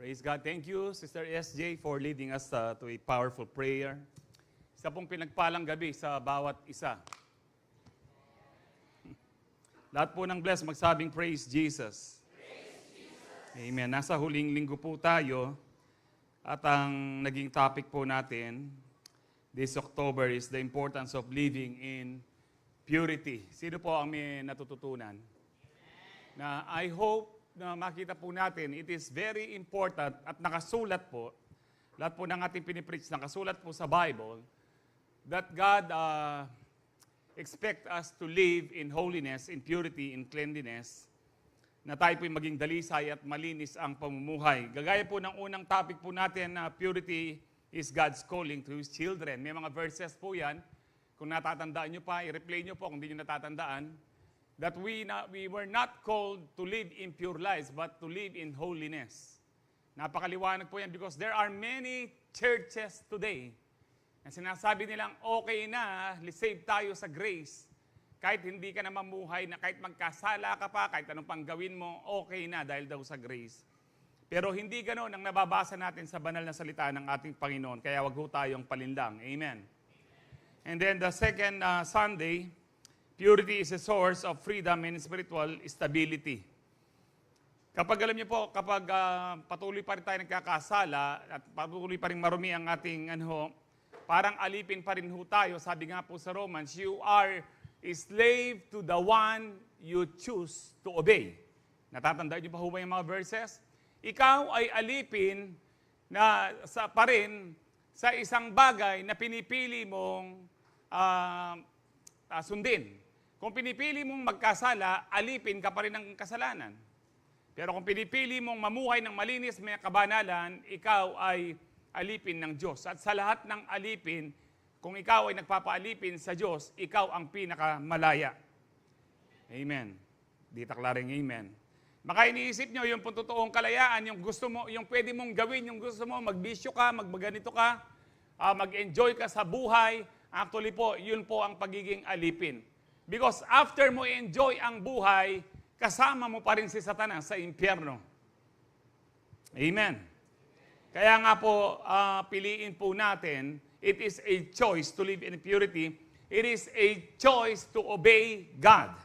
Praise God. Thank you, Sister SJ, for leading us to a powerful prayer. Isa pong pinagpalang gabi sa bawat isa. Lahat po ng bless, magsabing praise Jesus. Praise Jesus. Amen. Nasa huling linggo po tayo at ang naging topic po natin this October is the importance of living in purity. Sino po ang may natututunan? Na I hope na makita po natin, it is very important at nakasulat po, lahat po ng ating pinipreach, nakasulat po sa Bible, that God expect us to live in holiness, in purity, in cleanliness, na tayo po'y maging dalisay at malinis ang pamumuhay. Gagaya po ng unang topic po natin na purity is God's calling to His children. May mga verses po yan. Kung natatandaan nyo pa, i-replay nyo po kung hindi nyo natatandaan. That we were not called to live impure lives, but to live in holiness. Napakaliwanag po yan because there are many churches today na sinasabi nilang okay na, save tayo sa grace. Kahit hindi ka na mamuhay, na kahit magkasala ka pa, kahit anong pang gawin mo, okay na dahil daw sa grace. Pero hindi ganoon ang nababasa natin sa banal na salita ng ating Panginoon. Kaya wag ho tayong palinlang. Amen. And then the second Sunday, purity is a source of freedom and spiritual stability. Kapag alam niyo po, kapag patuloy pa rin tayo nagkakasala at patuloy pa rin marumi ang ating parang alipin pa rin ho tayo. Sabi nga po sa Romans, you are a slave to the one you choose to obey. Natatandaan niyo pa ho ba yung mga verses? Ikaw ay alipin na pa rin sa isang bagay na pinipili mong sundin. Kung pinipili mong magkasala, alipin ka pa rin ng kasalanan. Pero kung pinipili mong mamuhay ng malinis, may kabanalan, ikaw ay alipin ng Diyos. At sa lahat ng alipin, kung ikaw ay nagpapaalipin sa Diyos, ikaw ang pinakamalaya. Amen. Di taklaring amen. Baka iniisip nyo, yung totoong kalayaan, yung gusto mo, yung pwede mong gawin, yung gusto mo, magbisyo ka, magbaganito ka, mag-enjoy ka sa buhay. Actually po, yun po ang pagiging alipin. Because after mo enjoy ang buhay, kasama mo pa rin si Satanas sa impyerno. Amen. Kaya nga po, piliin po natin, it is a choice to live in purity. It is a choice to obey God.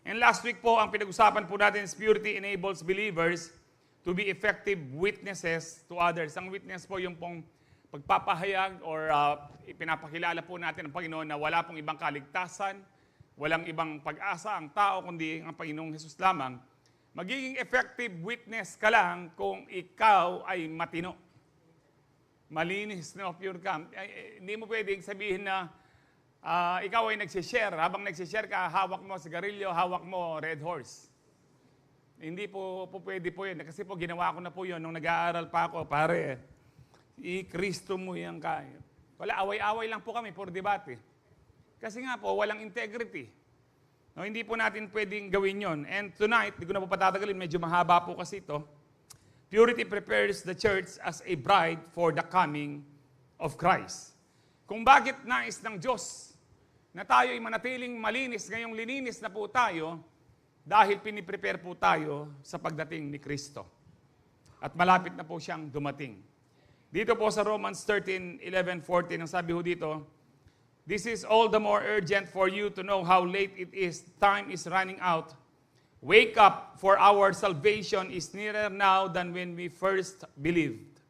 And last week po, ang pinag-usapan po natin is purity enables believers to be effective witnesses to others. Ang witness po yung pong pagpapahayag or ipinapakilala po natin ang Panginoon na wala pong ibang kaligtasan, walang ibang pag-asa ang tao, kundi ang Panginoong Hesus lamang. Magiging effective witness ka lang kung ikaw ay matino. Malinis, no? Pure ka. Hindi mo pwedeng sabihin na ikaw ay nagsishare. Habang nagsishare ka, hawak mo sigarilyo, hawak mo Red Horse. Hindi po pwede po yun. Kasi po ginawa ko na po yun nung nag-aaral pa ako. Pare, i-Kristo mo yan kaya. Wala, away-away lang po kami for debate. Kasi nga po, walang integrity. No, hindi po natin pwedeng gawin yon. And tonight, di ko na po patatagalin, medyo mahaba po kasi ito. Purity prepares the church as a bride for the coming of Christ. Kung bakit nais ng Diyos na tayo ay manatiling malinis, ngayong lininis na po tayo, dahil piniprepare po tayo sa pagdating ni Kristo. At malapit na po siyang dumating. Dito po sa Romans 13:11-14, ang sabi ho dito, this is all the more urgent for you to know how late it is. Time is running out. Wake up, for our salvation is nearer now than when we first believed.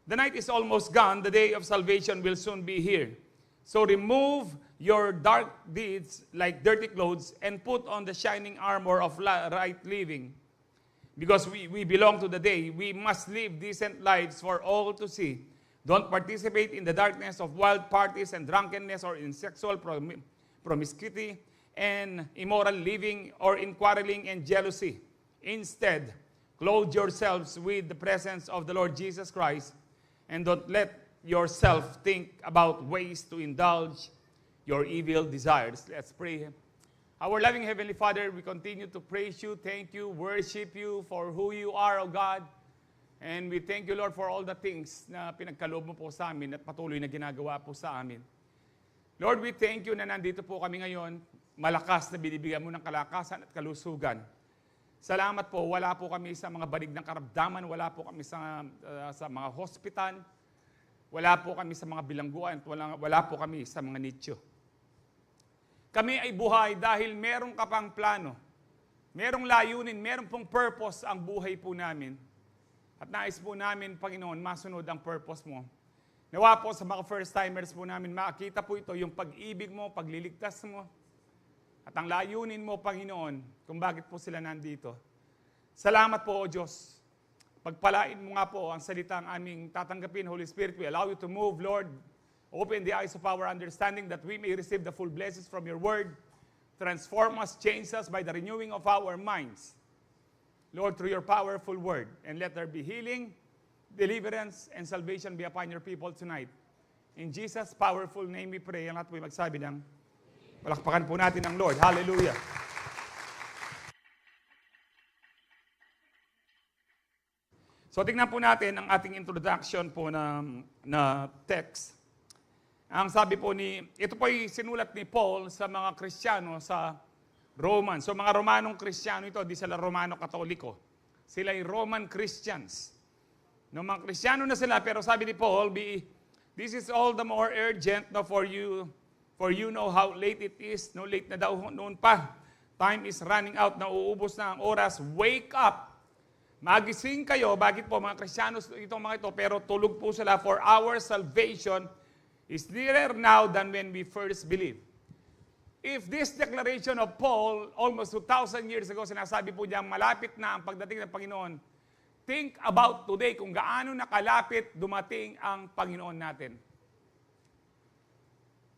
The night is almost gone. The day of salvation will soon be here. So remove your dark deeds like dirty clothes and put on the shining armor of right living. Because we belong to the day, we must live decent lives for all to see. Don't participate in the darkness of wild parties and drunkenness or in sexual promiscuity and immoral living or in quarreling and jealousy. Instead, clothe yourselves with the presence of the Lord Jesus Christ and don't let yourself think about ways to indulge your evil desires. Let's pray. Our loving Heavenly Father, we continue to praise you, thank you, worship you for who you are, O God. And we thank you, Lord, for all the things na pinagkaloob mo po sa amin at patuloy na ginagawa po sa amin. Lord, we thank you na nandito po kami ngayon, malakas na binibigyan mo ng kalakasan at kalusugan. Salamat po, wala po kami sa mga banig ng karamdaman, wala po kami sa mga hospital, wala po kami sa mga bilangguan, wala po kami sa mga nicho. Kami ay buhay dahil meron ka pang plano, merong layunin, meron pong purpose ang buhay po namin. At nais po namin, Panginoon, masunod ang purpose mo. Nawa po sa mga first-timers po namin, makakita po ito, yung pag-ibig mo, pagliligtas mo, at ang layunin mo, Panginoon, kung bakit po sila nandito. Salamat po, O Diyos. Pagpalain mo nga po ang salitang aming tatanggapin, Holy Spirit. We allow you to move, Lord. Open the eyes of our understanding that we may receive the full blessings from your word. Transform us, change us by the renewing of our minds. Lord, through your powerful word. And let there be healing, deliverance, and salvation be upon your people tonight. In Jesus' powerful name we pray. Ang lahat po magsabi ng palakpakan po natin ang Lord. Hallelujah. So tingnan po natin ang ating introduction po na text. Ang sabi po ito po ay sinulat ni Paul sa mga Kristiyano sa Roman. So mga Romanong Kristiyano ito, di sila Romano Katoliko. Sila ay Roman Christians. No, mga Kristiyano na sila, pero sabi ni Paul, this is all the more urgent for you know how late it is. No, late na daw noon pa. Time is running out, nauubos na ang oras. Wake up. Magising kayo. Bakit po mga Kristiyano itong mga ito? Pero tulog po sila, for our salvation is nearer now than when we first believed. If this declaration of Paul, almost 2,000 years ago, sinasabi po niya, malapit na ang pagdating ng Panginoon, think about today kung gaano nakalapit dumating ang Panginoon natin.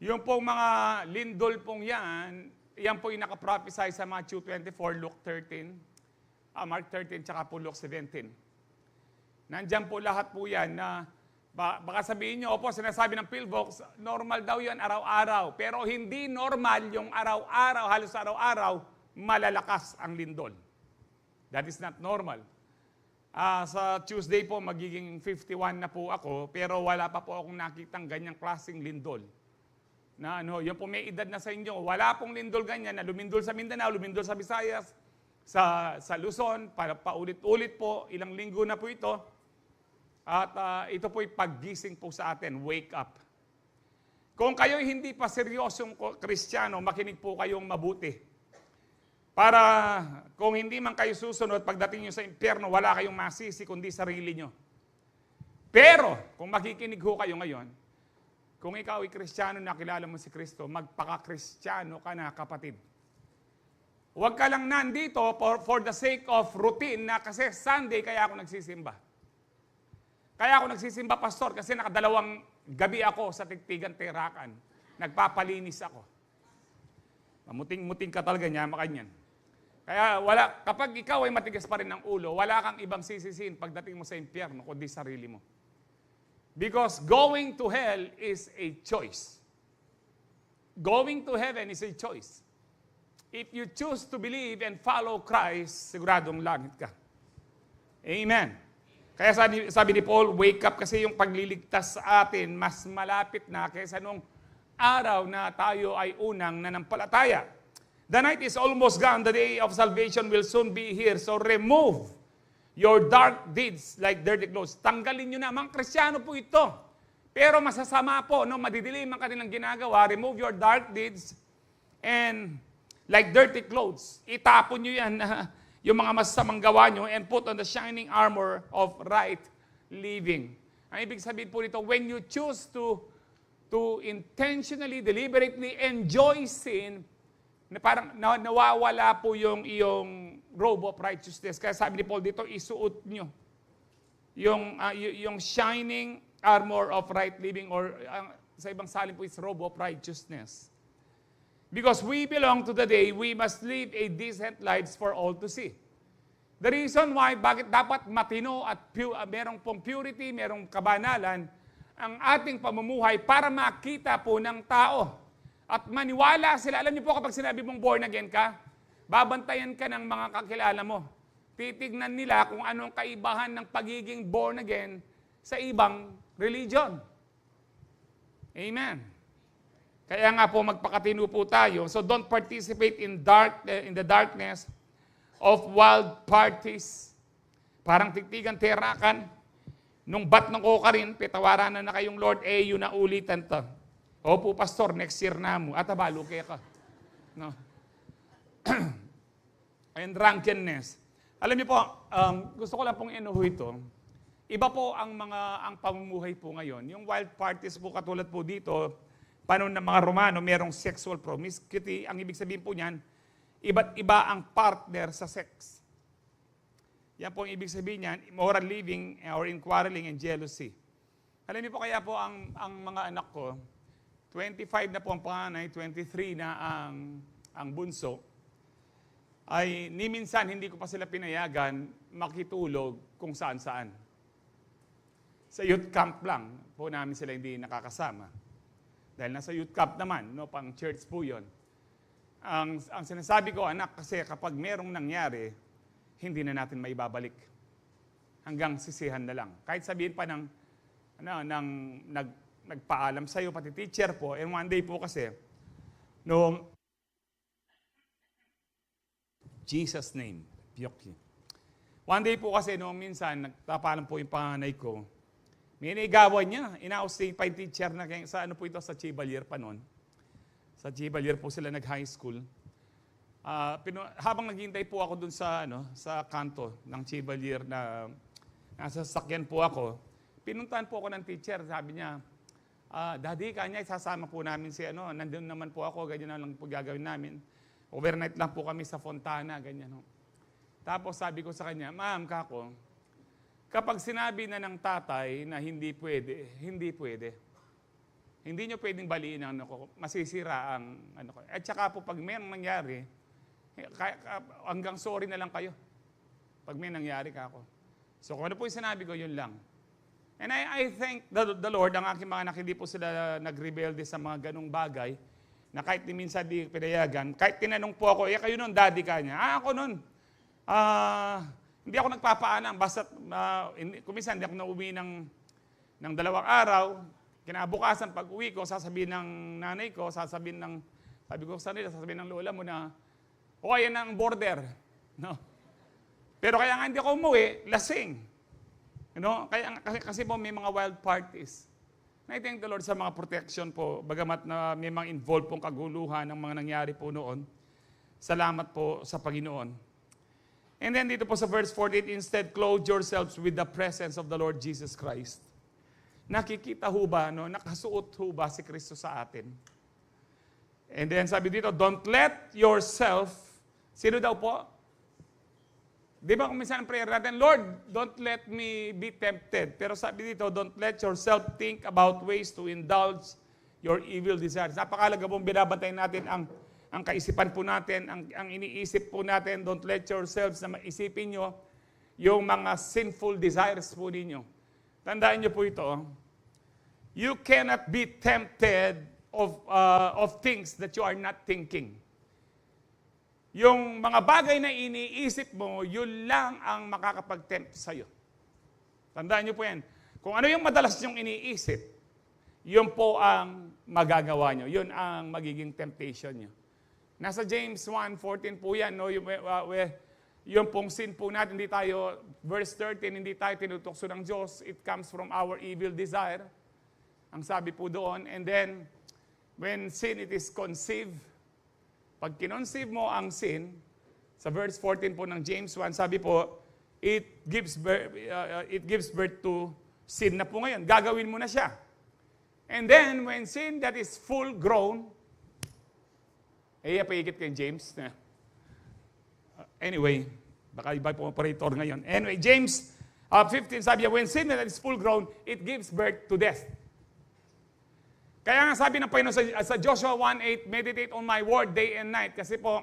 Yung pong mga lindol pong yan po yung nakaprophesy sa Matthew 24, Luke 13, Mark 13, tsaka po Luke 17. Nandyan po lahat po yan na baka sabihin nyo, opo, sinasabi ng PhilVox, normal daw yan araw-araw. Pero hindi normal yung araw-araw, halos araw-araw, malalakas ang lindol. That is not normal. Sa Tuesday po, magiging 51 na po ako, pero wala pa po akong nakitang ganyang klaseng lindol. Na yung po may edad na sa inyo, wala pong lindol ganyan na lumindol sa Mindanao, lumindol sa Visayas, sa Luzon, paulit-ulit po, ilang linggo na po ito. At ito po'y paggising po sa atin, wake up. Kung kayo'y hindi pa seryosong Kristiyano, makinig po kayong mabuti. Para kung hindi man kayo susunod, pagdating nyo sa impyerno, wala kayong masisi kundi sarili nyo. Pero, kung makikinig ho kayo ngayon, kung ikaw ay Kristiyano na kilala mo si Kristo, magpaka-Kristiyano ka na, kapatid. Huwag ka lang nandito for the sake of routine na kasi Sunday kaya ako nagsisimba. Kaya ako nagsisimba, pastor, kasi nakadalawang gabi ako sa Tigtigan, Terakan. Nagpapalinis ako. Mamuting-muting ka talaga niya, makanyan. Kaya kapag ikaw ay matigas pa rin ng ulo, wala kang ibang sisisiin pagdating mo sa impyerno, kundi sarili mo. Because going to hell is a choice. Going to heaven is a choice. If you choose to believe and follow Christ, siguradong langit ka. Amen. Kaya sabi ni Paul, wake up, kasi yung pagliligtas sa atin mas malapit na kaysa nung araw na tayo ay unang nanampalataya. The night is almost gone, the day of salvation will soon be here. So remove your dark deeds like dirty clothes. Tanggalin nyo na, mga Kristiyano po ito. Pero masasama po, madidilim ang kanilang ginagawa. Remove your dark deeds and like dirty clothes. Itapon nyo yan yung mga masasamang gawa nyo, and put on the shining armor of right living. Ang ibig sabihin po nito, when you choose to intentionally, deliberately enjoy sin, na parang nawawala po yung iyong robe of righteousness. Kaya sabi ni Paul dito, isuot nyo yung shining armor of right living, or sa ibang salin po is robe of righteousness. Because we belong to the day, we must live a decent lives for all to see. The reason why, bakit dapat matino at merong pong purity, merong kabanalan, ang ating pamumuhay para makita po ng tao. At maniwala sila. Alam niyo po, kapag sinabi mong born again ka, babantayan ka ng mga kakilala mo. Titignan nila kung anong kaibahan ng pagiging born again sa ibang religion. Amen. Kaya nga po magpakatino po tayo. So don't participate in the darkness, of wild parties. Parang tigtigan terakan. Nung bat ng kokarin, pitawaran na kayong Lord, yun na ulitan to. Opo, pastor, next year na mo. At abalo kaya ka. No. And drunkenness. Alam niyo po, gusto ko lang pong inuho ito. Iba po ang pamumuhay po ngayon. Yung wild parties po katulad po dito, panahon ng mga Romano, merong sexual promiscuity. Ang ibig sabihin po niyan, iba't iba ang partner sa sex. Yan po ang ibig sabihin niyan, immoral living or in quarreling and jealousy. Alam niyo po kaya po ang mga anak ko, 25 na po ang panganay, 23 na ang bunso, ay ni minsan hindi ko pa sila pinayagan makitulog kung saan-saan. Sa youth camp lang po namin sila hindi nakakasama. Dahil nasa youth camp naman, no, pang church po yun. Ang sinasabi ko, anak, kasi kapag merong nangyari, hindi na natin maibabalik. Hanggang sisihan na lang. Kahit sabihin pa nagpaalam sa'yo, pati teacher po, and one day po kasi, noong Jesus name, one day po kasi noong minsan, nagpapaalam po yung panganay ko, may naigawan niya, ina-austin pa yung teacher na sa ano po ito, sa Chevalier pa noon. Sa Chevalier po sila nag-high school. Habang naghihintay po ako dun sa kanto ng Chevalier na nasa sasakyan po ako, pinuntahan po ako ng teacher. Sabi niya, Daddy, kanya isasama po namin nandun naman po ako, ganyan na lang po gagawin namin. Overnight lang po kami sa Fontana, ganyan. No? Tapos sabi ko sa kanya, Ma'am, kako, kapag sinabi na ng tatay na hindi pwede, hindi pwede. Hindi nyo pwedeng baliin ang masisira ang ko. At saka po pag may nangyari, hanggang sorry na lang kayo. Pag may nangyari kako. So kung ano po yung sinabi ko, yun lang. And I thank the Lord, ang aking mga anak, hindi po sila nagrebelde sa mga ganong bagay, na kahit ni minsan di pinayagan, kahit tinanong po ako, kayo nun, daddy ka niya. Ako nun. Hindi ako nagpapaalam, basta kuminsan hindi ako nauwi ng 2 araw, kinabukasan pag uwi ko, sasabihin ng nanay ko, sabi ko sa nila, sasabihin ng lola mo na, yan ang border. No? Pero kaya nga hindi ako umuwi, lasing. Kasi po may mga wild parties. I thank the Lord sa mga protection po, bagamat na may mga involved pong kaguluhan ng mga nangyari po noon. Salamat po sa Panginoon. And then dito po sa verse 48, instead, clothe yourselves with the presence of the Lord Jesus Christ. Nakikita ho ba, nakasuot ho ba si Kristo sa atin? And then sabi dito, don't let yourself, sino daw po? Di ba kung minsan ang prayer natin, Lord, don't let me be tempted. Pero sabi dito, don't let yourself think about ways to indulge your evil desires. Napakalaga pong binabantayan natin ang kaisipan po natin, ang iniisip po natin. Don't let yourselves na maisipin nyo yung mga sinful desires po ninyo. Tandaan nyo po ito. You cannot be tempted of things that you are not thinking. Yung mga bagay na iniisip mo, yun lang ang makakapag-tempt sa'yo. Tandaan niyo po yan. Kung ano yung madalas niyong iniisip, yun po ang magagawa niyo. Yun ang magiging temptation niyo. Nasa James 1:14 po yan. No? Yung pong sin po natin, verse 13, hindi tayo tinutokso ng Diyos. It comes from our evil desire. Ang sabi po doon. And then, when sin, it is conceived. Pag kinonseive mo ang sin, sa verse 14 po ng James 1, sabi po, it gives birth to sin na po ngayon. Gagawin mo na siya. And then, when sin that is full grown, paigit kay James. Anyway, baka iba po operator ngayon. Anyway, James 15, sabi niya, when sin that is full grown, it gives birth to death. Kaya nga sabi ng Panginoon sa Joshua 1:8, meditate on my word day and night. Kasi po,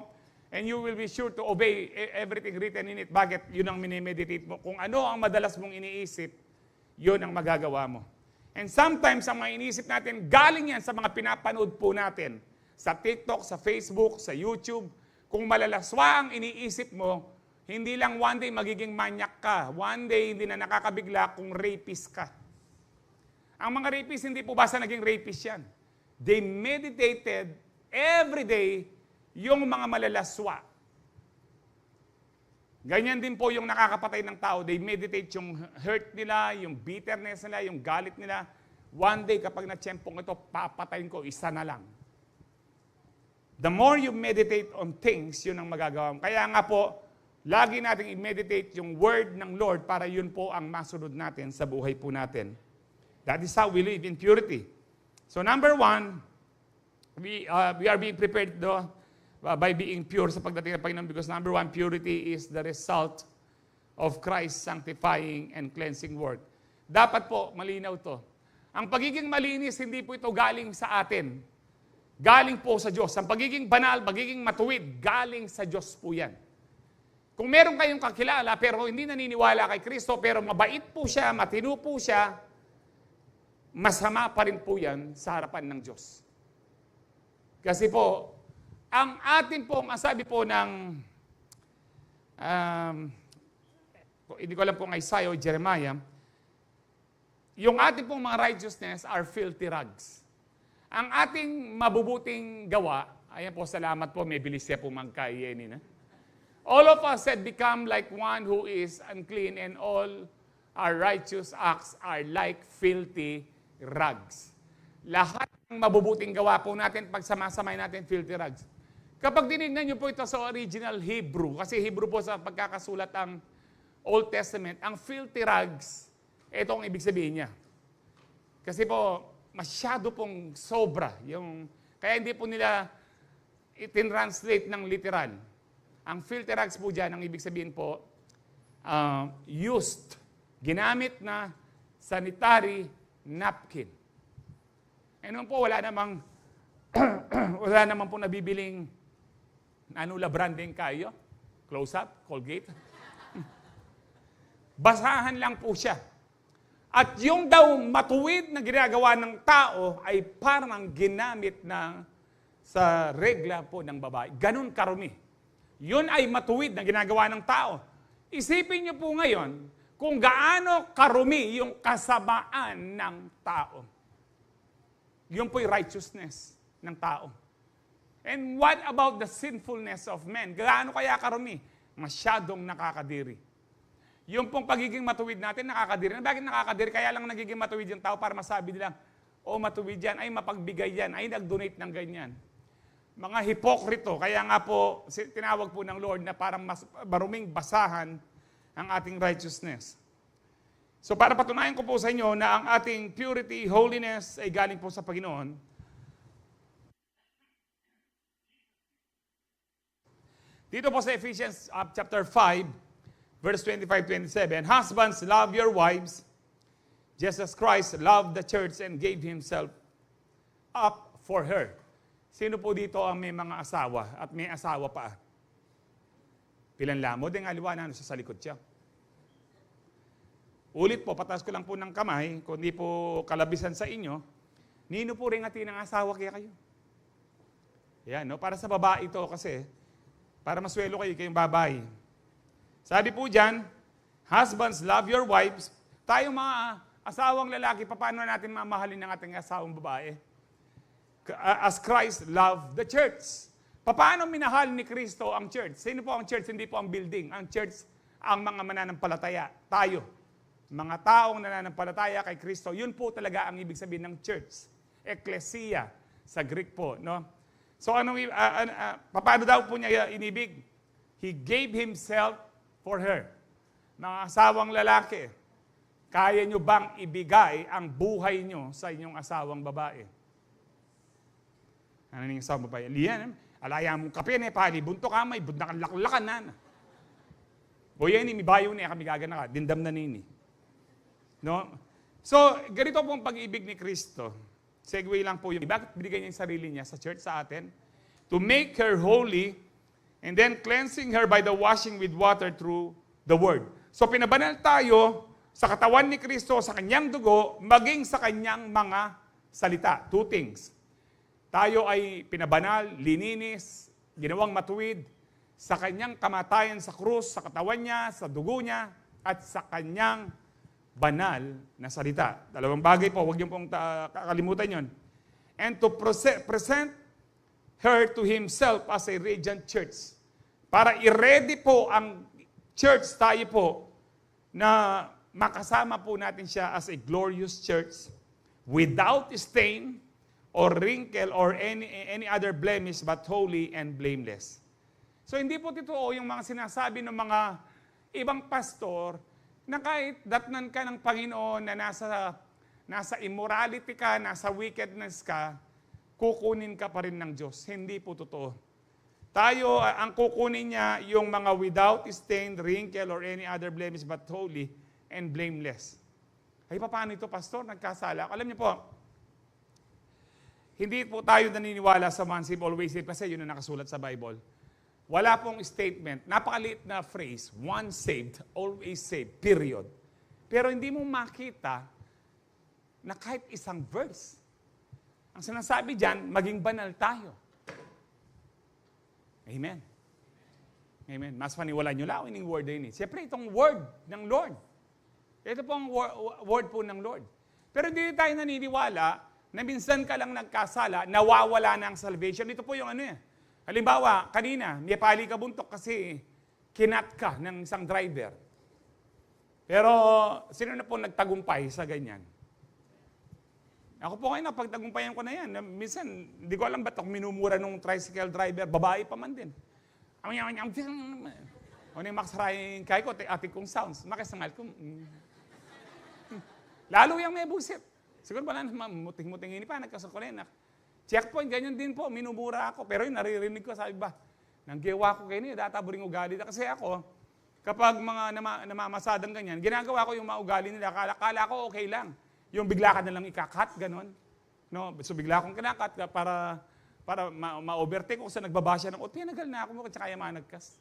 and you will be sure to obey everything written in it. Bakit? Yun ang minimeditate mo. Kung ano ang madalas mong iniisip, yun ang magagawa mo. And sometimes, ang mga iniisip natin, galing yan sa mga pinapanood po natin. Sa TikTok, sa Facebook, sa YouTube. Kung malalaswa ang iniisip mo, hindi lang one day magiging manyak ka. One day, hindi na nakakabigla kung rapist ka. Ang mga rapist, hindi po basta naging rapist yan. They meditated every day yung mga malalaswa. Ganyan din po yung nakakapatay ng tao. They meditate yung hurt nila, yung bitterness nila, yung galit nila. One day, kapag na-tiyempong ito, papatayin ko, isa na lang. The more you meditate on things, yun ang magagawa mo. Kaya nga po, lagi nating i-meditate yung word ng Lord para yun po ang masunod natin sa buhay po natin. That is how we live in purity. So number 1, we are being prepared by being pure sa pagdating ng Panginoon because number 1, purity is the result of Christ's sanctifying and cleansing work. Dapat po, malinaw to. Ang pagiging malinis, hindi po ito galing sa atin. Galing po sa Diyos. Ang pagiging banal, pagiging matuwid, galing sa Diyos po yan. Kung meron kayong kakilala pero hindi naniniwala kay Kristo, pero mabait po siya, matino po siya, masama pa rin po yan sa harapan ng Diyos. Kasi po, ang atin pong, ang sabi po ng, hindi ko alam po ng Isaiah o Jeremiah, yung ating pong mga righteousness are filthy rags. Ang ating mabubuting gawa, ayan po, salamat po, may bilis siya po magkayenin. All of us had become like one who is unclean and all our righteous acts are like filthy rags. Lahat ng mabubuting gawa po natin, pag sama-samay natin, filthy rags. Kapag tinignan niyo po ito sa original Hebrew, kasi Hebrew po sa pagkakasulat ang Old Testament, ang filthy rags, ito ang ibig sabihin niya. Kasi po, masyado pong sobra. Kaya hindi po nila itin-translate ng literal. Ang filthy rags po dyan, ang ibig sabihin po, used, ginamit na sanitary napkin. Eh noon po, wala namang po nabibiling Anula branding kayo, Close-Up, Colgate. Basahan lang po siya. At yung daw matuwid na ginagawa ng tao ay parang ginamit sa regla po ng babae. Ganun karumi. Yun ay matuwid na ginagawa ng tao. Isipin niyo po ngayon kung gaano karumi yung kasamaan ng tao. Yun po'y righteousness ng tao. And what about the sinfulness of men? Gaano kaya karumi? Masyadong nakakadiri. Yung pong pagiging matuwid natin, nakakadiri. Bakit nakakadiri? Kaya lang nagiging matuwid yung tao para masabi nila, matuwid yan, ay mapagbigay yan, ay nag-donate ng ganyan. Mga hipokrito, kaya nga po, tinawag po ng Lord na parang mas maruming basahan ang ating righteousness. So para patunayan ko po sa inyo na ang ating purity, holiness ay galing po sa Panginoon, dito po sa Ephesians chapter 5, verse 25-27, husbands, love your wives, just as Christ loved the church and gave Himself up for her. Sino po dito ang may mga asawa at may asawa pa? Pilan lamo, din aliwanan sa likod siya. Ulit po, patas ko lang po ng kamay, kung di po kalabisan sa inyo, nino po rin atin ang asawa kaya kayo. Yan, no? Para sa babae ito kasi, para maswelo kayo kayong babae. Sabi po dyan, husbands, love your wives. Tayong mga asawang lalaki, paano natin mamahalin ng ating asawang babae? As Christ loved the church. Paano minahal ni Kristo ang church? Sino po ang church? Hindi po ang building. Ang church, ang mga mananampalataya. Tayo. Mga taong nananampalataya kay Kristo. Yun po talaga ang ibig sabihin ng church. Ecclesia sa Greek po. No? So paano daw po niya inibig? He gave Himself for her. Mga asawang lalaki, kaya nyo bang ibigay ang buhay nyo sa inyong asawang babae? Ano yung asawang babae? Liyan, alaya mong kape na, palibunto ka, may bundakan laklakan na. O yan, may bayo na, kami gagana ka, dindam na nini. No? So, ganito po ang pag-ibig ni Kristo. Segue lang po yung, bakit binigay niya yung sarili niya sa church, sa atin? To make her holy, and then cleansing her by the washing with water through the Word. So pinabanal tayo sa katawan ni Kristo, sa kanyang dugo, maging sa kanyang mga salita. Two things. Tayo ay pinabanal, lininis, ginawang matuwid, sa kanyang kamatayan sa krus, sa katawan niya, sa dugo niya, at sa kanyang banal na salita. Dalawang bagay po, huwag niyo pong kakalimutan yon. And to present her to Himself as a radiant church. Para i-ready po ang church tayo po na makasama po natin siya as a glorious church without stain or wrinkle or any other blemish but holy and blameless. So hindi po totoo yung mga sinasabi ng mga ibang pastor na kahit datnan ka ng Panginoon na nasa immorality ka, nasa wickedness ka, kukunin ka pa rin ng Diyos. Hindi po totoo. Tayo, ang kukunin niya yung mga without stain, wrinkle, or any other blemish but holy and blameless. Ay, paano ito, pastor? Nagkasala. Alam niyo po, hindi po tayo naniniwala sa once saved, always saved kasi yun ang nakasulat sa Bible. Wala pong statement, napakaliit na phrase, once saved, always saved, period. Pero hindi mo makita na kahit isang verse. Ang sinasabi dyan, maging banal tayo. Amen. Amen. Mas paniwalaan nyo lang yung word na yun. Siyempre, itong word ng Lord. Ito pong word po ng Lord. Pero hindi tayo naniniwala na minsan ka lang nagkasala, nawawala na ang salvation. Ito po yung ano eh. Halimbawa, kanina, may pali ka buntok kasi kinat ka ng isang driver. Pero sino na po nagtagumpay sa ganyan? Ako po ngayon, napagtagumpayan ko na yan. Minsan, hindi ko alam ba't ako minumura nung tricycle driver, babae pa man din. O na yung maksarayin kay ko, ati kong sounds, makisangal ko. Lalo yung may busit. Siguro ba na, muting-muting ini pa, nagkasakulinak. Checkpoint, ganyan din po, minumura ako. Pero yun, naririnig ko, sabi ba, nang gawa ko kayo niya, databuring ugali. Kasi ako, kapag mga namamasadang ganyan, ginagawa ko yung mga ugali nila, akala ko okay lang. Yung bigla ka na lang ikakat, ganon. No? So bigla akong kinakat para ma-overtake ko sa nagbabasya ng, tinagal na ako mo, tsaka yung managkas.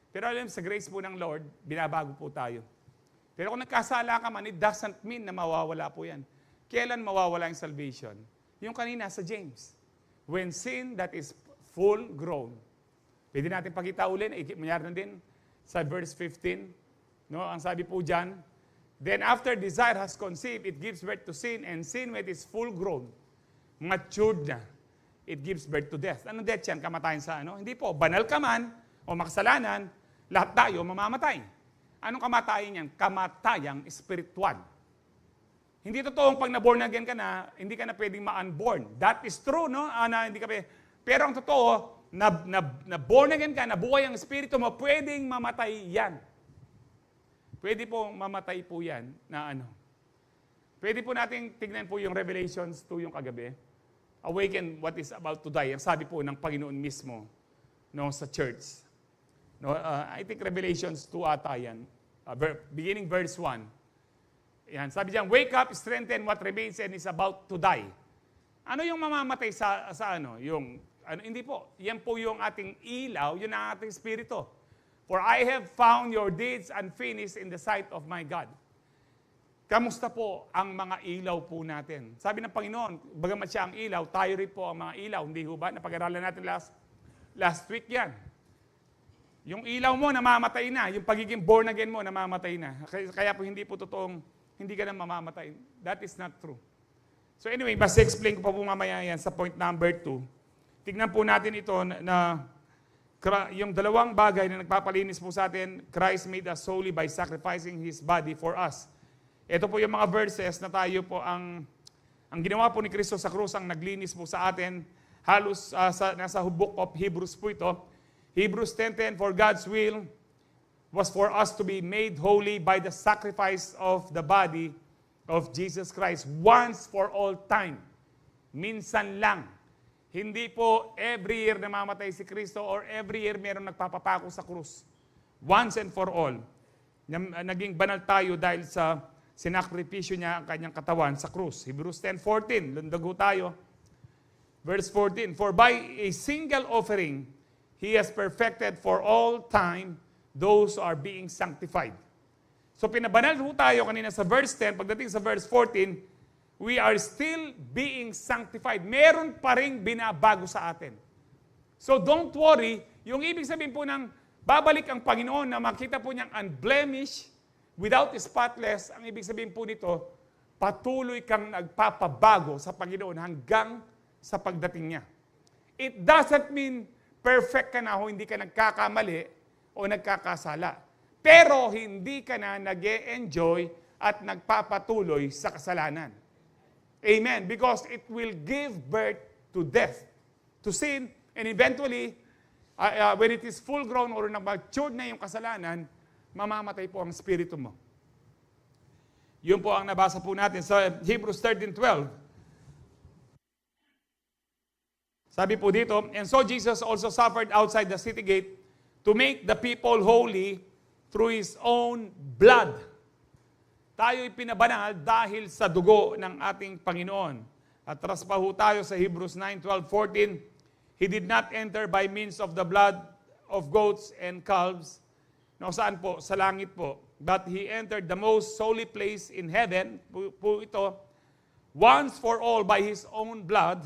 Pero alam, sa grace po ng Lord, binabago po tayo. Pero kung nagkasala ka man, it doesn't mean na mawawala po yan. Kailan mawawala yung salvation? Yung kanina sa James. When sin that is full grown. Pwede natin pakita ulit, mayroon na din sa verse 15. No? Ang sabi po dyan, then after desire has conceived, it gives birth to sin, and sin when it is full grown, matured na, it gives birth to death. Anong death yan? Kamatayan sa ano? Hindi po. Banal ka man o makasalanan, lahat tayo mamamatay. Anong kamatayan yan? Kamatayang spiritual. Hindi totoong pag na-born again ka na, hindi ka na pwedeng ma-unborn. That is true, no? Hindi ka pero ang totoo, na-born again ka, nabuhay ang espiritu mo, pwedeng mamatay yan. Pwede po mamatay po yan na ano. Pwede po natin tignan po yung Revelations 2 yung kagabi. Awaken what is about to die. Ang sabi po ng Panginoon mismo no, sa church. No, I think Revelations 2 ata yan. Beginning verse 1. Yan, sabi diyan, wake up, strengthen what remains and is about to die. Ano yung mamamatay sa ano? Yung, hindi po. Yan po yung ating ilaw, yun ang ating spirito. For I have found your deeds unfinished in the sight of my God. Kamusta po ang mga ilaw po natin? Sabi ng Panginoon, bagamat siya ang ilaw, tayo rin po ang mga ilaw. Hindi ho ba? Napag-aralan natin last week yan. Yung ilaw mo, namamatay na. Yung pagiging born again mo, namamatay na. Kaya po hindi po totoong hindi ka na mamamatay. That is not true. So anyway, basta explain ko pa po mamaya yan sa point number 2. Tignan po natin ito na yung dalawang bagay na nagpapalinis po sa atin, Christ made us holy by sacrificing His body for us. Ito po yung mga verses na tayo po ang ginawa po ni Kristo sa krus, ang naglinis po sa atin. Halos nasa book of Hebrews po ito. Hebrews 10:10, for God's will was for us to be made holy by the sacrifice of the body of Jesus Christ once for all time. Minsan lang. Hindi po every year namamatay si Kristo or every year meron nagpapapako sa krus. Once and for all. Naging banal tayo dahil sa sinakripisyo niya ang kanyang katawan sa krus. Hebrews 10:14, lundago tayo. Verse 14, for by a single offering, He has perfected for all time those who are being sanctified. So pinabanal po tayo kanina sa verse 10, pagdating sa verse 14, we are still being sanctified. Meron pa ring binabago sa atin. So don't worry, yung ibig sabihin po ng babalik ang Panginoon na makita po niyang unblemished, without spotless, ang ibig sabihin po nito, patuloy kang nagpapabago sa Panginoon hanggang sa pagdating niya. It doesn't mean perfect ka na o hindi ka nagkakamali o nagkakasala. pero hindi ka na nag-e-enjoy at nagpapatuloy sa kasalanan. Amen. Because it will give birth to death, to sin, and eventually, when it is full grown or nag-matured na yung kasalanan, mamamatay po ang spirito mo. Yun po ang nabasa po natin sa Hebrews 13:12. Sabi po dito, and so Jesus also suffered outside the city gate to make the people holy through His own blood. Tayo'y pinabanal dahil sa dugo ng ating Panginoon. At tras pa ho tayo sa Hebrews 9:12-14, He did not enter by means of the blood of goats and calves. No, saan po? Sa langit po. But He entered the most holy place in heaven, po ito, once for all by His own blood.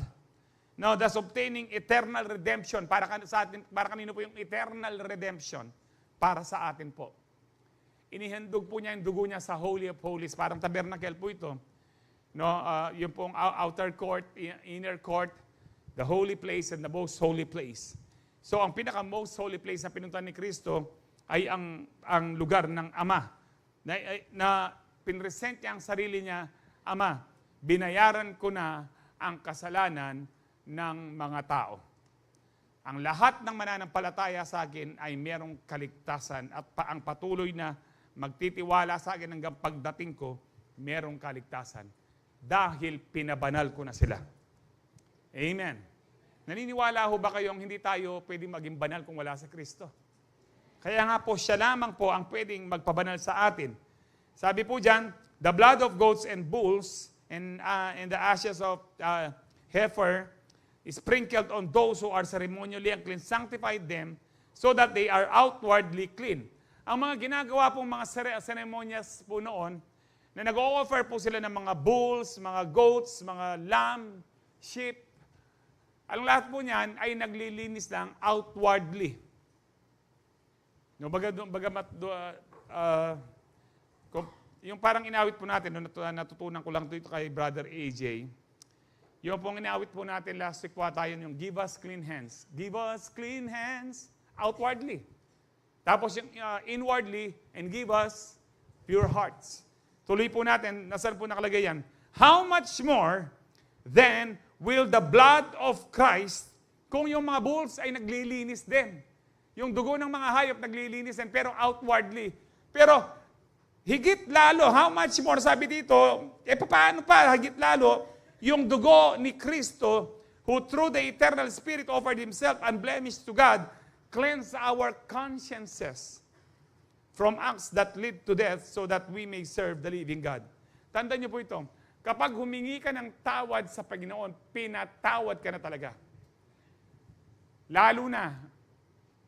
Now, thus obtaining eternal redemption. Para sa atin, para kanino po yung eternal redemption? Para sa atin po. Inihandog po niya yung dugo niya sa Holy of Holies. Parang tabernacle po ito. No, yung pong outer court, inner court, the holy place and the most holy place. So, ang pinaka-most holy place na pinuntahan ni Kristo ay ang lugar ng Ama. Na pinresent niya ang sarili niya, Ama, binayaran ko na ang kasalanan ng mga tao. Ang lahat ng mananampalataya sa akin ay merong kaligtasan at ang patuloy na magtitiwala sa akin hanggang pagdating ko, merong kaligtasan. Dahil pinabanal ko na sila. Amen. Naniniwala ho ba kayong hindi tayo pwedeng maging banal kung wala sa Kristo? Kaya nga po, siya lamang po ang pwedeng magpabanal sa atin. Sabi po dyan, the blood of goats and bulls and the ashes of heifer is sprinkled on those who are ceremonially unclean, sanctified them so that they are outwardly clean. Ang mga ginagawa pong mga ceremonias po noon, na nag-o-offer po sila ng mga bulls, mga goats, mga lamb, sheep, ang lahat po niyan ay naglilinis lang outwardly. No, yung parang inawit po natin, natutunan ko lang ito kay Brother AJ, yung pong inawit po natin last week po tayo yung give us clean hands. Give us clean hands outwardly. Tapos yung inwardly, and give us pure hearts. Tuloy po natin, nasaan po nakalagay yan? How much more then will the blood of Christ, kung yung mga bulls ay naglilinis din. Yung dugo ng mga hayop naglilinis din, pero outwardly. Pero higit lalo, how much more, sabi dito, paano pa, higit lalo, yung dugo ni Kristo, who through the eternal Spirit offered Himself unblemished to God, cleanse our consciences from acts that lead to death so that we may serve the living God. Tandaan niyo po ito, kapag humingi ka ng tawad sa Panginoon, pinatawad ka na talaga. Lalo na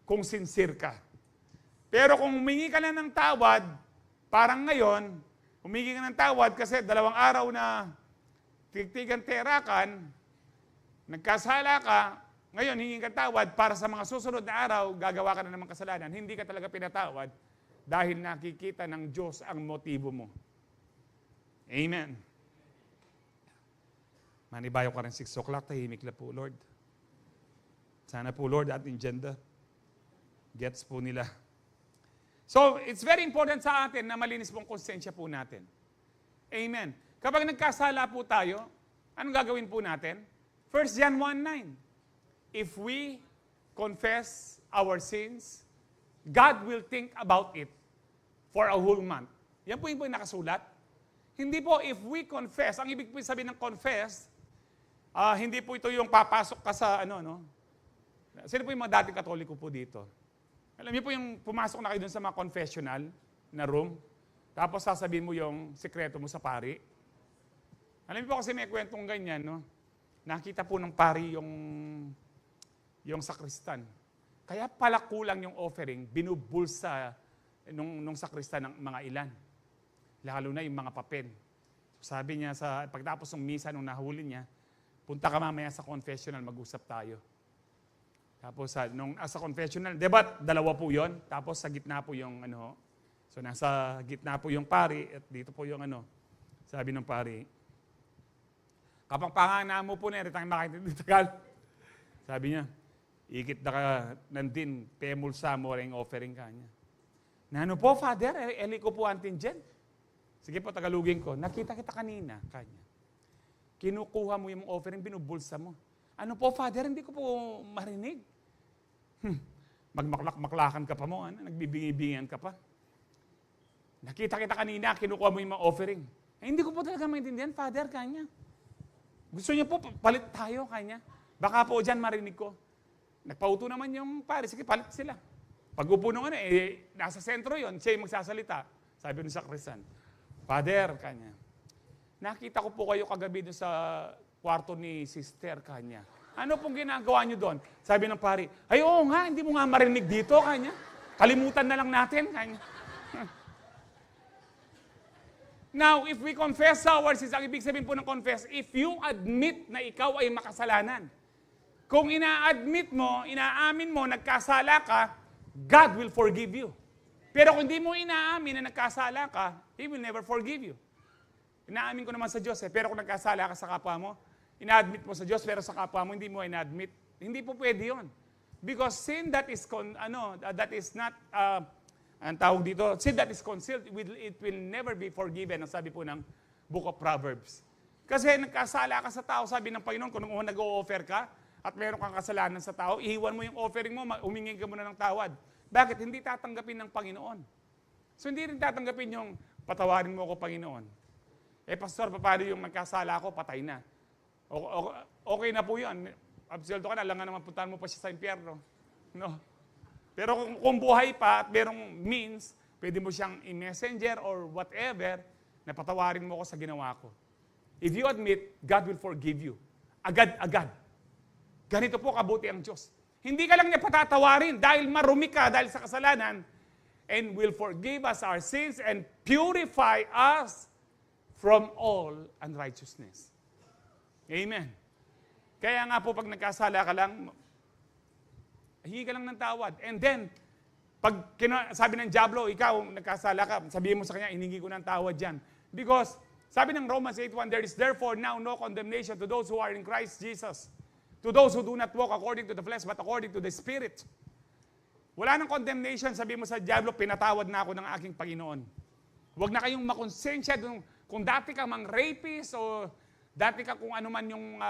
kung sincere ka. Pero kung humingi ka na ng tawad, parang ngayon, humingi ka ng tawad kasi 2 araw na tigtigan terakan, nagkasala ka, ngayon hingin ka tawad para sa mga susunod na araw, gagawa ka na naman kasalanan. Hindi ka talaga pinatawad dahil nakikita ng Diyos ang motibo mo. Amen. Manibayo ka rin 6 o'clock, tahimik na po, Lord. Sana po, Lord, ating agenda gets po nila. So, it's very important sa atin na malinis pong konsensya po natin. Amen. Kapag nagkasala po tayo, anong gagawin po natin? 1 John 1:9. If we confess our sins, God will think about it for a whole month. Yan po yung nakasulat. Hindi po if we confess, ang ibig po sabihin ng confess, hindi po ito yung papasok ka sa Sino po yung mga dating Katoliko po dito? Alam niyo po yung pumasok na kayo dun sa mga confessional na room, tapos sasabihin mo yung sikreto mo sa pari. Alam niyo po kasi may kwentong ganyan, no? Nakita po ng pari yung sakristan. Kaya pala kulang yung offering, binubulsa nung sakristan ng mga ilan. Lalo na yung mga papel. Sabi niya, pagtapos ng misa nung nahuli niya, punta ka mamaya sa confessional, mag-usap tayo. Tapos sa confessional, diba, 2 po yun? Tapos sa gitna po yung so nasa gitna po yung pari at dito po yung sabi ng pari, kapag pangana mo po na rin, tayong makikitagal. Sabi niya, ikit na ka nandin, pemulsa mo rin offering ka niya. Na ano po, Father? Eli ko po antigen. Sige po, tagalugin ko. Nakita kita kanina, kanya. Kinukuha mo yung offering, binubulsa mo. Ano po, Father? Hindi ko po marinig. Magmaklak-maklakan ka pa mo, nagbibingi-bingian ka pa. Nakita kita kanina, kinukuha mo yung mga offering. Hindi ko po talaga maintindihan, Father, kanya. Gusto niya po, palit tayo, kanya. Baka po dyan marinig ko. Nagpauto naman yung pare, sige, palit sila. Pag upo nung nasa sentro yon, siya yung magsasalita. Sabi nun sa Krisan, Father, kanya, nakita ko po kayo kagabi dun sa kwarto ni Sister, kanya. Ano pong ginagawa nyo doon? Sabi ng pare, ay oo nga, hindi mo nga marinig dito, kanya. Kalimutan na lang natin, kanya. Now, if we confess our sins, ang ibig sabihin po ng confess, if you admit na ikaw ay makasalanan, kung ina-admit mo, inaamin mo, nagkasala ka, God will forgive you. Pero kung hindi mo inaamin na nagkasala ka, He will never forgive you. Inaamin ko naman sa Diyos pero kung nagkasala ka sa kapwa mo, ina-admit mo sa Diyos pero sa kapwa mo hindi mo ina-admit, hindi po pwede yun. Because sin that is, that is not, ang tawag dito, sin that is concealed, it will never be forgiven, ang sabi po ng Book of Proverbs. Kasi nagkasala ka sa tao, sabi ng Panginoon, kung nag-o-offer ka, at meron kang kasalanan sa tao, ihiwan mo yung offering mo, humingi ka muna ng tawad. Bakit? Hindi tatanggapin ng Panginoon. So hindi rin tatanggapin yung patawarin mo ako, Panginoon. Pastor, paano yung nagkasala ako, patay na. Okay na po yun. Absuelto ka na, lang nga naman puntahan mo pa siya sa impyerno. No? Pero kung buhay pa at merong means, pwede mo siyang i-messenger or whatever, na patawarin mo ako sa ginawa ko. If you admit, God will forgive you. Agad-agad. Ganito po kabuti ang Diyos. Hindi ka lang niya patatawarin dahil marumi ka dahil sa kasalanan, and will forgive us our sins and purify us from all unrighteousness. Amen. Kaya nga po pag nagkasala ka lang, hingi ka lang ng tawad. And then, pag sabi ng diablo, ikaw nagkasala ka, sabihin mo sa kanya, hiningi ko ng tawad dyan. Because, sabi ng Romans 8:1, there is therefore now no condemnation to those who are in Christ Jesus. To those who do not walk according to the flesh, but according to the Spirit. Wala nang condemnation, sabi mo sa diablo, pinatawad na ako ng aking Panginoon. Huwag na kayong makonsensya kung dati ka mang rapist o dati ka kung ano man yung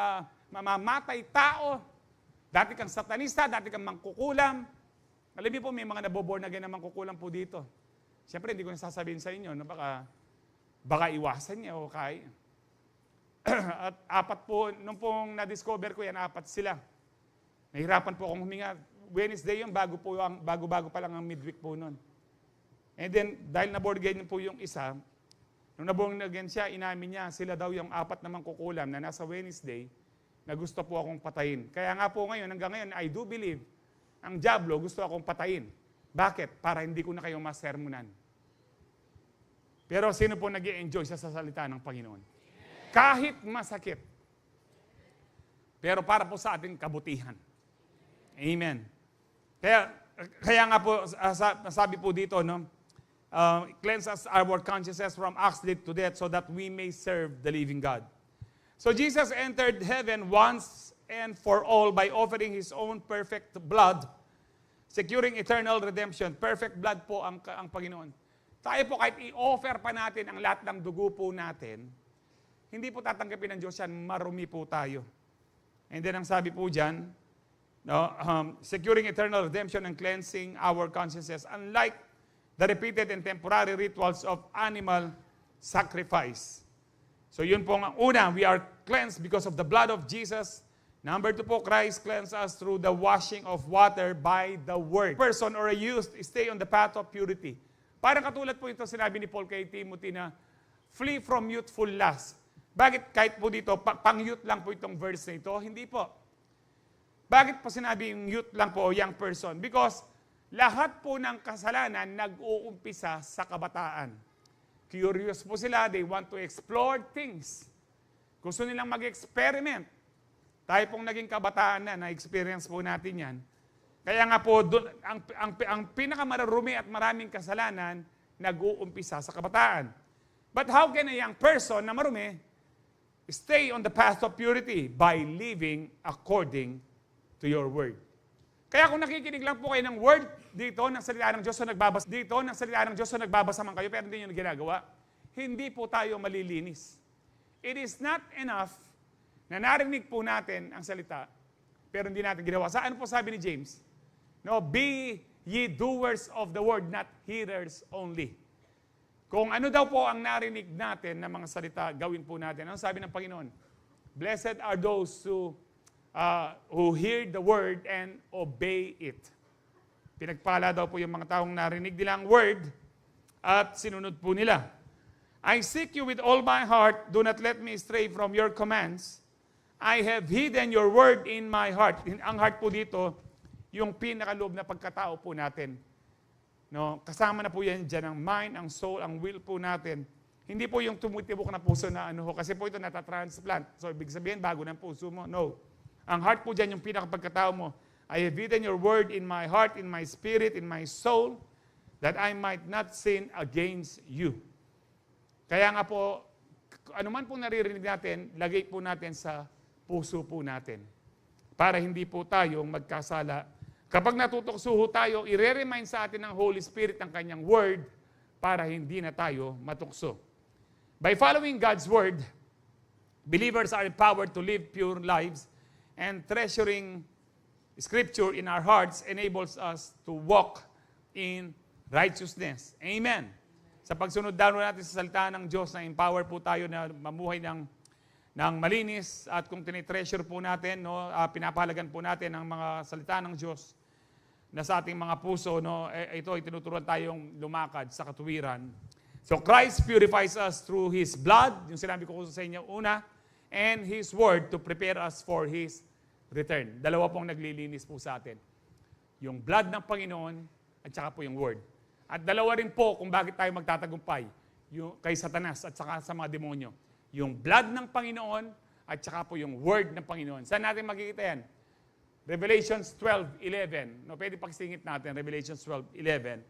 mamamatay tao, dati kang satanista, dati kang mangkukulam. Alam niyo po, may mga naboborn again na mangkukulam po dito. Siyempre, hindi ko nasasabihin sa inyo, no, baka iwasan niya o kaya. At apat po, nung pong na-discover ko yan, apat sila. Nahirapan po akong huminga. Wednesday yun, bago-bago pa lang ang midweek po nun. And then, dahil na-born again po yung isa, nung na-born again siya, inamin niya, sila daw yung apat namang kukulam na nasa Wednesday, na gusto po akong patayin. Kaya nga po ngayon, hanggang ngayon, I do believe, ang diablo gusto akong patayin. Bakit? Para hindi ko na kayo masermonan. Pero sino po nag-i-enjoy sa salita ng Panginoon? Kahit masakit. Pero para po sa ating kabutihan. Amen. Kaya nga po, sabi po dito, no, cleanse us our consciences from acts lead to death so that we may serve the living God. So Jesus entered heaven once and for all by offering His own perfect blood, securing eternal redemption. Perfect blood po ang Panginoon. Tayo po kahit i-offer pa natin ang lahat ng dugo po natin, hindi po tatanggapin ng Diyos yan, marumi po tayo. And then ang sabi po dyan, no, securing eternal redemption and cleansing our consciences, unlike the repeated and temporary rituals of animal sacrifice. So yun po ang una, we are cleansed because of the blood of Jesus. Number two po, Christ cleansed us through the washing of water by the word. A person or a youth stay on the path of purity. Parang katulad po ito sinabi ni Paul kay Timothy na flee from youthful lust. Bakit kahit po dito, pang-youth lang po itong verse na ito? Hindi po. Bakit po sinabi yung youth lang po o young person? Because lahat po ng kasalanan nag-uumpisa sa kabataan. Curious po sila, they want to explore things. Gusto nilang mag-experiment. Tayo pong naging kabataan na-experience po natin yan. Kaya nga po, ang pinakamararumi at maraming kasalanan, nag-uumpisa sa kabataan. But how can a young person na marumi stay on the path of purity? By living according to your word. Kaya kung nakikinig lang po kayo ng word dito, ng salita ng Diyos o nagbabasa man kayo, pero hindi nyo ginagawa, hindi po tayo malilinis. It is not enough na narinig po natin ang salita, pero hindi natin ginawa. Ano po sabi ni James? No, be ye doers of the word, not hearers only. Kung ano daw po ang narinig natin na mga salita, gawin po natin. Ano sabi ng Panginoon? Blessed are those who hear the word and obey it. Pinagpala daw po yung mga taong narinig nila ang word at sinunod po nila. I seek you with all my heart, do not let me stray from your commands. I have hidden your word in my heart. Ang heart po dito, yung pinakaloob na pagkatao po natin. No, kasama na po yan dyan ang mind, ang soul, ang will po natin. Hindi po yung tumutibok na puso na kasi po ito natatransplant. So, ibig sabihin, bago ng puso mo. No. Ang heart po dyan, yung pinakapagkatao mo. I have hidden your word in my heart, in my spirit, in my soul, that I might not sin against you. Kaya nga po, ano man po naririnig natin, lagay po natin sa puso po natin. Para hindi po tayo magkasala. Kapag natutukso tayo, i-remind sa atin ng Holy Spirit ang kanyang word para hindi na tayo matukso. By following God's word, believers are empowered to live pure lives, and treasuring Scripture in our hearts enables us to walk in righteousness. Amen. Sa pagsunod daw natin sa salita ng Diyos, na empower po tayo na mamuhay ng malinis, at kung tinitreasure po natin, pinapahalagan po natin ang mga salita ng Diyos na sa ating mga puso, ito ay tinuturuan tayong lumakad sa katuwiran. So Christ purifies us through His blood, yung sinabi ko sa inyo una, and His word to prepare us for His return. Dalawa pong naglilinis po sa atin. Yung blood ng Panginoon at saka po yung word. At dalawa rin po kung bakit tayo magtatagumpay kay Satanas at saka sa mga demonyo. Yung blood ng Panginoon at saka po yung word ng Panginoon. Saan natin makikita yan? Revelations 12:11. Pwede pagsingit natin, Revelations 12:11.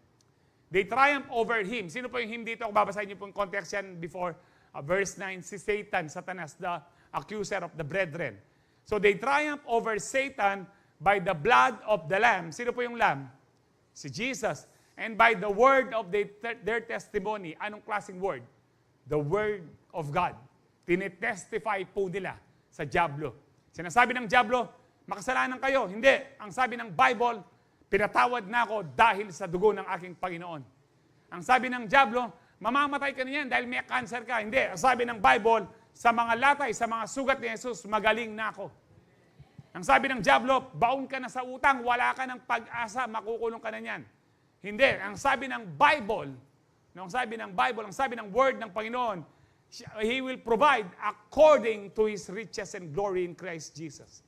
They triumph over him. Sino po yung him dito? Kung babasahin niyo po yung context yan before verse 9, si Satan, Satanas, the accuser of the brethren. So they triumph over Satan by the blood of the Lamb. Sino po yung Lamb? Si Jesus. And by the word of their testimony. Anong klaseng word? The word of God. Tinetestify po nila sa dyablo. Sinasabi ng dyablo, makasalanan kayo. Hindi. Ang sabi ng Bible, pinatawad na ako dahil sa dugo ng aking Panginoon. Ang sabi ng dyablo, mamamatay ka niyan dahil may cancer ka. Hindi. Ang sabi ng Bible, sa mga latay, sa mga sugat ni Jesus, magaling na ako. Ang sabi ng dyablo, baon ka na sa utang, wala ka ng pag-asa, makukulong ka na niyan. Hindi. Ang sabi ng Bible, ang sabi ng word ng Panginoon, He will provide according to His riches and glory in Christ Jesus.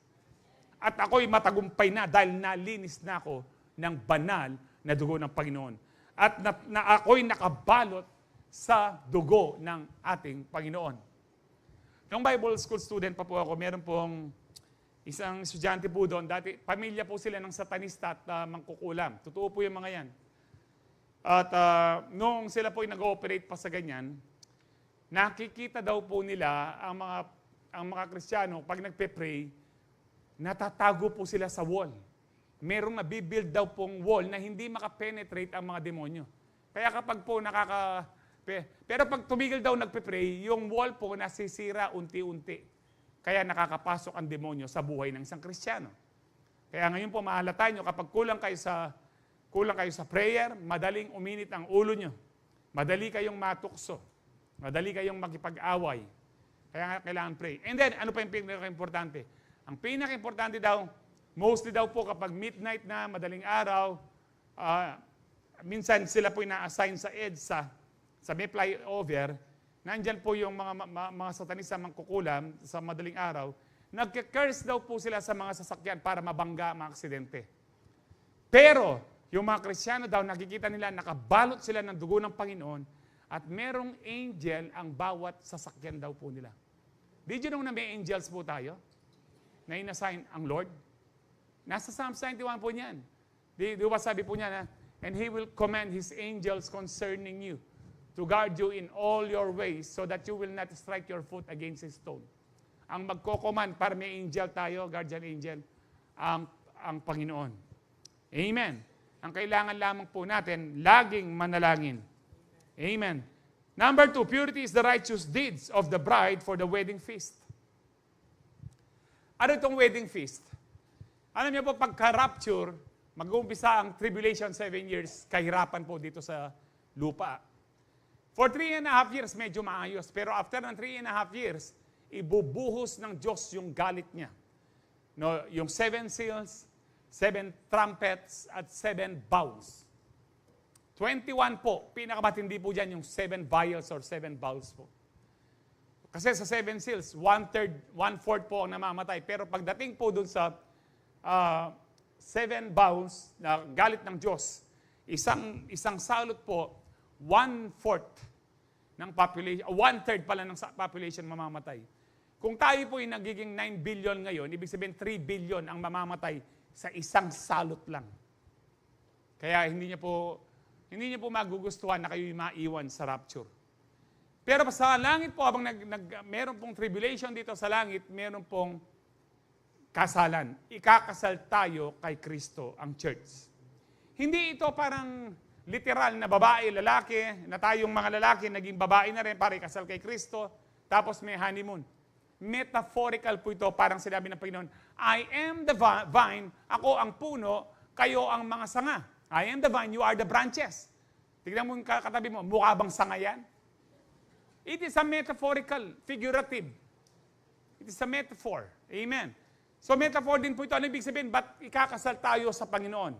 At ako'y matagumpay na dahil nalinis na ako ng banal na dugo ng Panginoon. At ako'y nakabalot sa dugo ng ating Panginoon. Nung Bible school student pa po ako, meron pong isang estudyante po doon. Dati, pamilya po sila ng satanista at mangkukulam. Totoo po yung mga yan. At nung sila po nag-ooperate pa sa ganyan, nakikita daw po nila ang mga Kristiyano, pag nagpe-pray, natatago po sila sa wall. Merong nabibuild daw pong wall na hindi makapenetrate ang mga demonyo. Kaya kapag po pero pag tumigil daw nagpe-pray, yung wall po nasisira unti-unti. Kaya nakakapasok ang demonyo sa buhay ng isang Kristiyano. Kaya ngayon po mahalata nyo, kapag kulang kayo sa prayer, madaling uminit ang ulo nyo. Madali kayong matukso. Madali kayong makipag-away. Kaya nga kailangan pray. And then, ano pa yung pinaka-importante? Ang pinaka-importante daw, mostly daw po kapag midnight na, madaling araw, minsan sila po ina-assign sa EDSA, sa may flyover, nandyan po yung mga satanista mangkukulam sa madaling araw, nagka-curse daw po sila sa mga sasakyan para mabangga ang mga aksidente. Pero, yung mga Kristiyano daw, nakikita nila, nakabalot sila ng dugo ng Panginoon, at merong angel ang bawat sasakyan daw po nila. Did you know na may angels po tayo? Na inassign ang Lord? Nasa Psalms 91 po niyan. Di ba sabi po niya na, and He will command His angels concerning you, to guard you in all your ways so that you will not strike your foot against a stone. Ang magko-command para may angel tayo, guardian angel, ang Panginoon. Amen. Ang kailangan lamang po natin, laging manalangin. Amen. Number 2, purity is the righteous deeds of the bride for the wedding feast. Ano itong wedding feast? Alam niyo po, pagka-rapture, mag-uumpisa ang tribulation 7 years, kahirapan po dito sa lupa. For 3.5 years, medyo maayos. Pero after ng 3.5 years, ibubuhos ng Diyos yung galit niya. No, yung 7 seals, 7 trumpets, at 7 bowls. 21 po, pinakamatindi po dyan yung 7 vials or 7 bowls po. Kasi sa 7 seals, 1/3, 1/4 po ang namamatay. Pero pagdating po dun sa 7 bowls na galit ng Diyos, isang salot po, 1/4 ng population, 1/3 pala ng population mamamatay. Kung tayo po yung nagiging 9 billion ngayon, ibig sabihin 3 billion ang mamamatay sa isang salot lang. Kaya hindi niyo po magugustuhan na kayo maiwan sa rapture. Pero sa langit po, habang meron pong tribulation dito sa langit, meron pong kasalan. Ikakasal tayo kay Kristo, ang church. Hindi ito parang literal na babae, lalaki, na tayong mga lalaki naging babae na rin para ikasal kay Kristo, tapos may honeymoon. Metaphorical po ito, parang sinabi ng Panginoon, I am the vine, ako ang puno, kayo ang mga sanga. I am the vine, you are the branches. Tignan mo yung katabi mo, mukha bang sanga yan? It is a metaphorical, figurative. It is a metaphor. Amen. So metaphor din po ito. Ano ibig sabihin? Ba't ikakasal tayo sa Panginoon?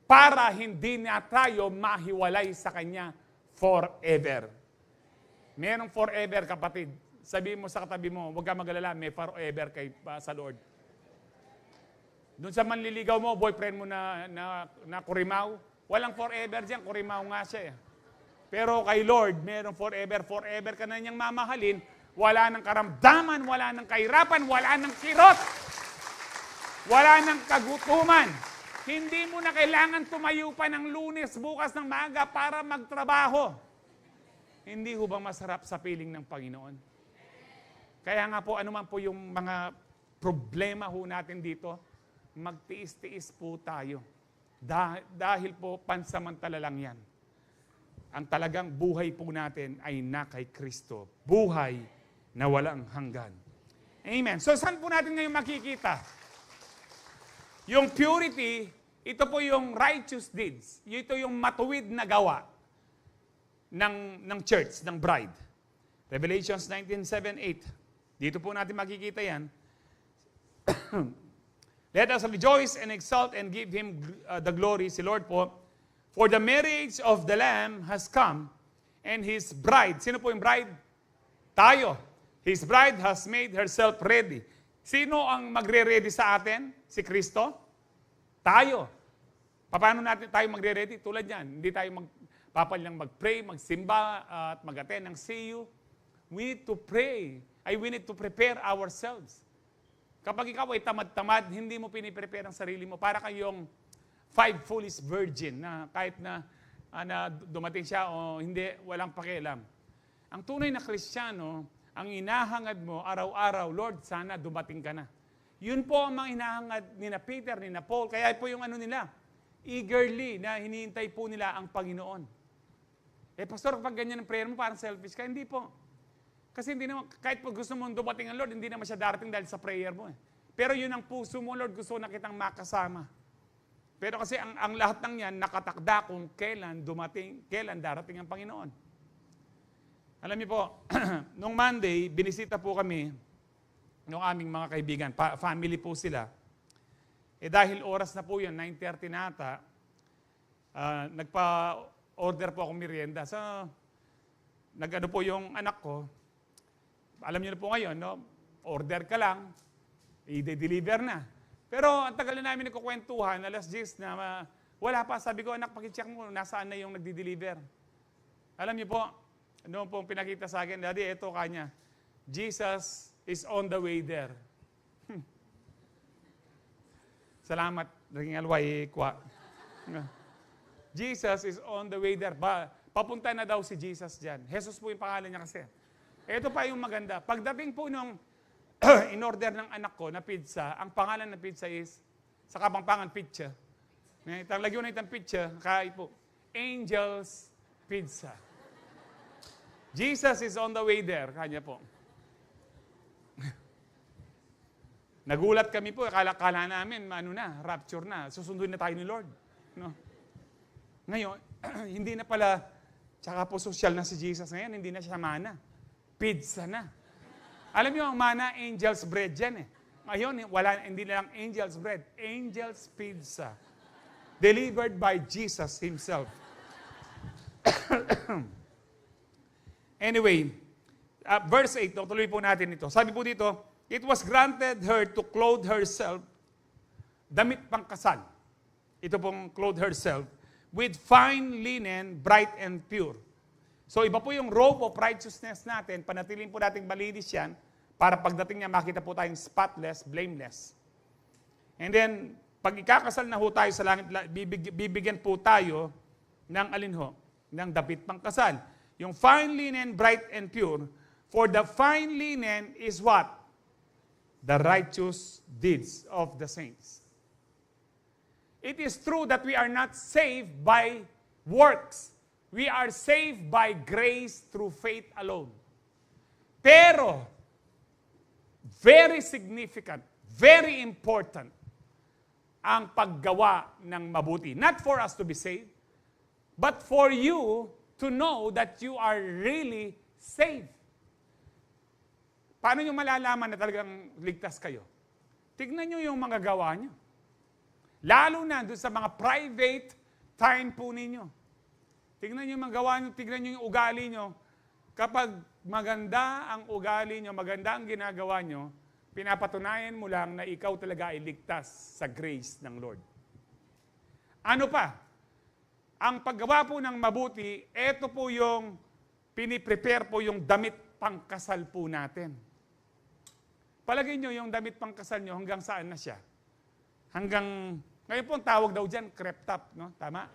Para hindi na tayo mahiwalay sa Kanya forever. Merong forever, kapatid. Sabihin mo sa katabi mo, huwag ka mag-alala, may forever kay sa Lord. Doon sa manliligaw mo, boyfriend mo na kurimaw, walang forever dyan, kurimaw nga siya. Pero kay Lord, merong forever. Forever ka na niyang mamahalin. Wala ng karamdaman, wala ng kahirapan, wala ng kirot. Wala ng kagutuman. Hindi mo na kailangan tumayo pa ng Lunes bukas ng maaga para magtrabaho. Hindi ho ba masarap sa piling ng Panginoon? Kaya nga po, ano man po yung mga problema ho natin dito, magtiis-tiis po tayo. Dahil po pansamantala lang yan. Ang talagang buhay po natin ay na kay Kristo. Buhay na walang hanggan. Amen. So saan po natin ngayon makikita? Yung purity, ito po yung righteous deeds. Ito yung matuwid na gawa ng church, ng bride. Revelations 19:7-8. Dito po natin makikita yan. Let us rejoice and exult and give Him the glory, si Lord po. For the marriage of the Lamb has come, and His bride, sino po yung bride? Tayo. His bride has made herself ready. Sino ang magre-ready sa atin? Si Kristo? Tayo. Paano natin tayo magre-ready? Tulad yan, hindi tayo papalyang mag-pray, magsimba, at mag-attend ng CU. We need to pray. We need to prepare ourselves. Kapag ikaw ay tamad-tamad, hindi mo piniprepare ang sarili mo. Para kayong 5 foolish virgin na kahit na dumating siya o hindi, walang pakialam. Ang tunay na Kristiyano, ang inahangad mo araw-araw, Lord, sana dumating ka na. Yun po ang mga inahangad ni na Peter, ni na Paul. Kaya po yung ano nila, eagerly na hinihintay po nila ang Panginoon. Pastor, pag ganyan ang prayer mo, parang selfish ka. Hindi po. Kasi hindi naman, kahit pag gusto mong dumating ang Lord, hindi naman siya darating dahil sa prayer mo. Pero yun ang puso mo, Lord, gusto na kitang makasama. Pero kasi ang lahat ng yan, nakatakda kung kailan darating ang Panginoon. Alam niyo po, nung Monday, binisita po kami ng aming mga kaibigan. Family po sila. Dahil oras na po yun, 9:30 na ata, nagpa-order po akong merienda. So, nag-ano po yung anak ko. Alam niyo na po ngayon, no? Order ka lang, i-deliver na. Pero ang tagal na namin nagkukwentuhan, alas 10 na wala pa. Sabi ko, anak, pakicheck mo, nasaan na yung nagdi-deliver. Alam niyo po, ano pong pinakita sa akin, Daddy, ito kanya. Jesus is on the way there. Salamat, naging alway, kwa. Jesus is on the way there. Papunta na daw si Jesus dyan. Jesus po yung pangalan niya kasi. Ito pa yung maganda. Pagdating po nung in-order ng anak ko na pizza, ang pangalan ng pizza is, sa Kapampangan pizza, Lagyan na itang picture, kaya po. Angel's Pizza. Jesus is on the way there, kanya po. Nagulat kami po, kala namin, rapture na, susunduin na tayo ni Lord. No? Ngayon, hindi na pala, tsaka po social na si Jesus ngayon, hindi na siya mana. Pizza na. Alam niyo, ang mana, angel's bread yan eh. Ngayon, hindi na lang angel's bread, angel's pizza. Delivered by Jesus Himself. Anyway, verse 8, tuloy po natin ito. Sabi po dito, it was granted her to clothe herself, damit pangkasal. Ito pong clothe herself, with fine linen, bright and pure. So iba po yung robe of righteousness natin, panatiling po nating malinis yan, para pagdating niya makita po tayong spotless, blameless. And then, pag ikakasal na ho tayo sa langit, bibigyan po tayo ng alinho, ng damit pangkasal. Yung fine linen, bright and pure. For the fine linen is what? The righteous deeds of the saints. It is true that we are not saved by works. We are saved by grace through faith alone. Pero, very significant, very important, ang paggawa ng mabuti. Not for us to be saved, but for you to know that you are really saved. Paano nyo malalaman na talagang ligtas kayo? Tignan nyo yung mga gawa nyo. Lalo na doon sa mga private time po ninyo. Tignan nyo yung mga gawa nyo, tignan nyo yung ugali nyo. Kapag maganda ang ugali nyo, maganda ang ginagawa nyo, pinapatunayan mo lang na ikaw talaga ay ligtas sa grace ng Lord. Ano pa? Ang paggawa po ng mabuti, ito po yung piniprepare po yung damit pangkasal po natin. Palagay nyo yung damit pangkasal nyo hanggang saan na siya? Hanggang, ngayon po ang tawag daw dyan, crop top, no? Tama?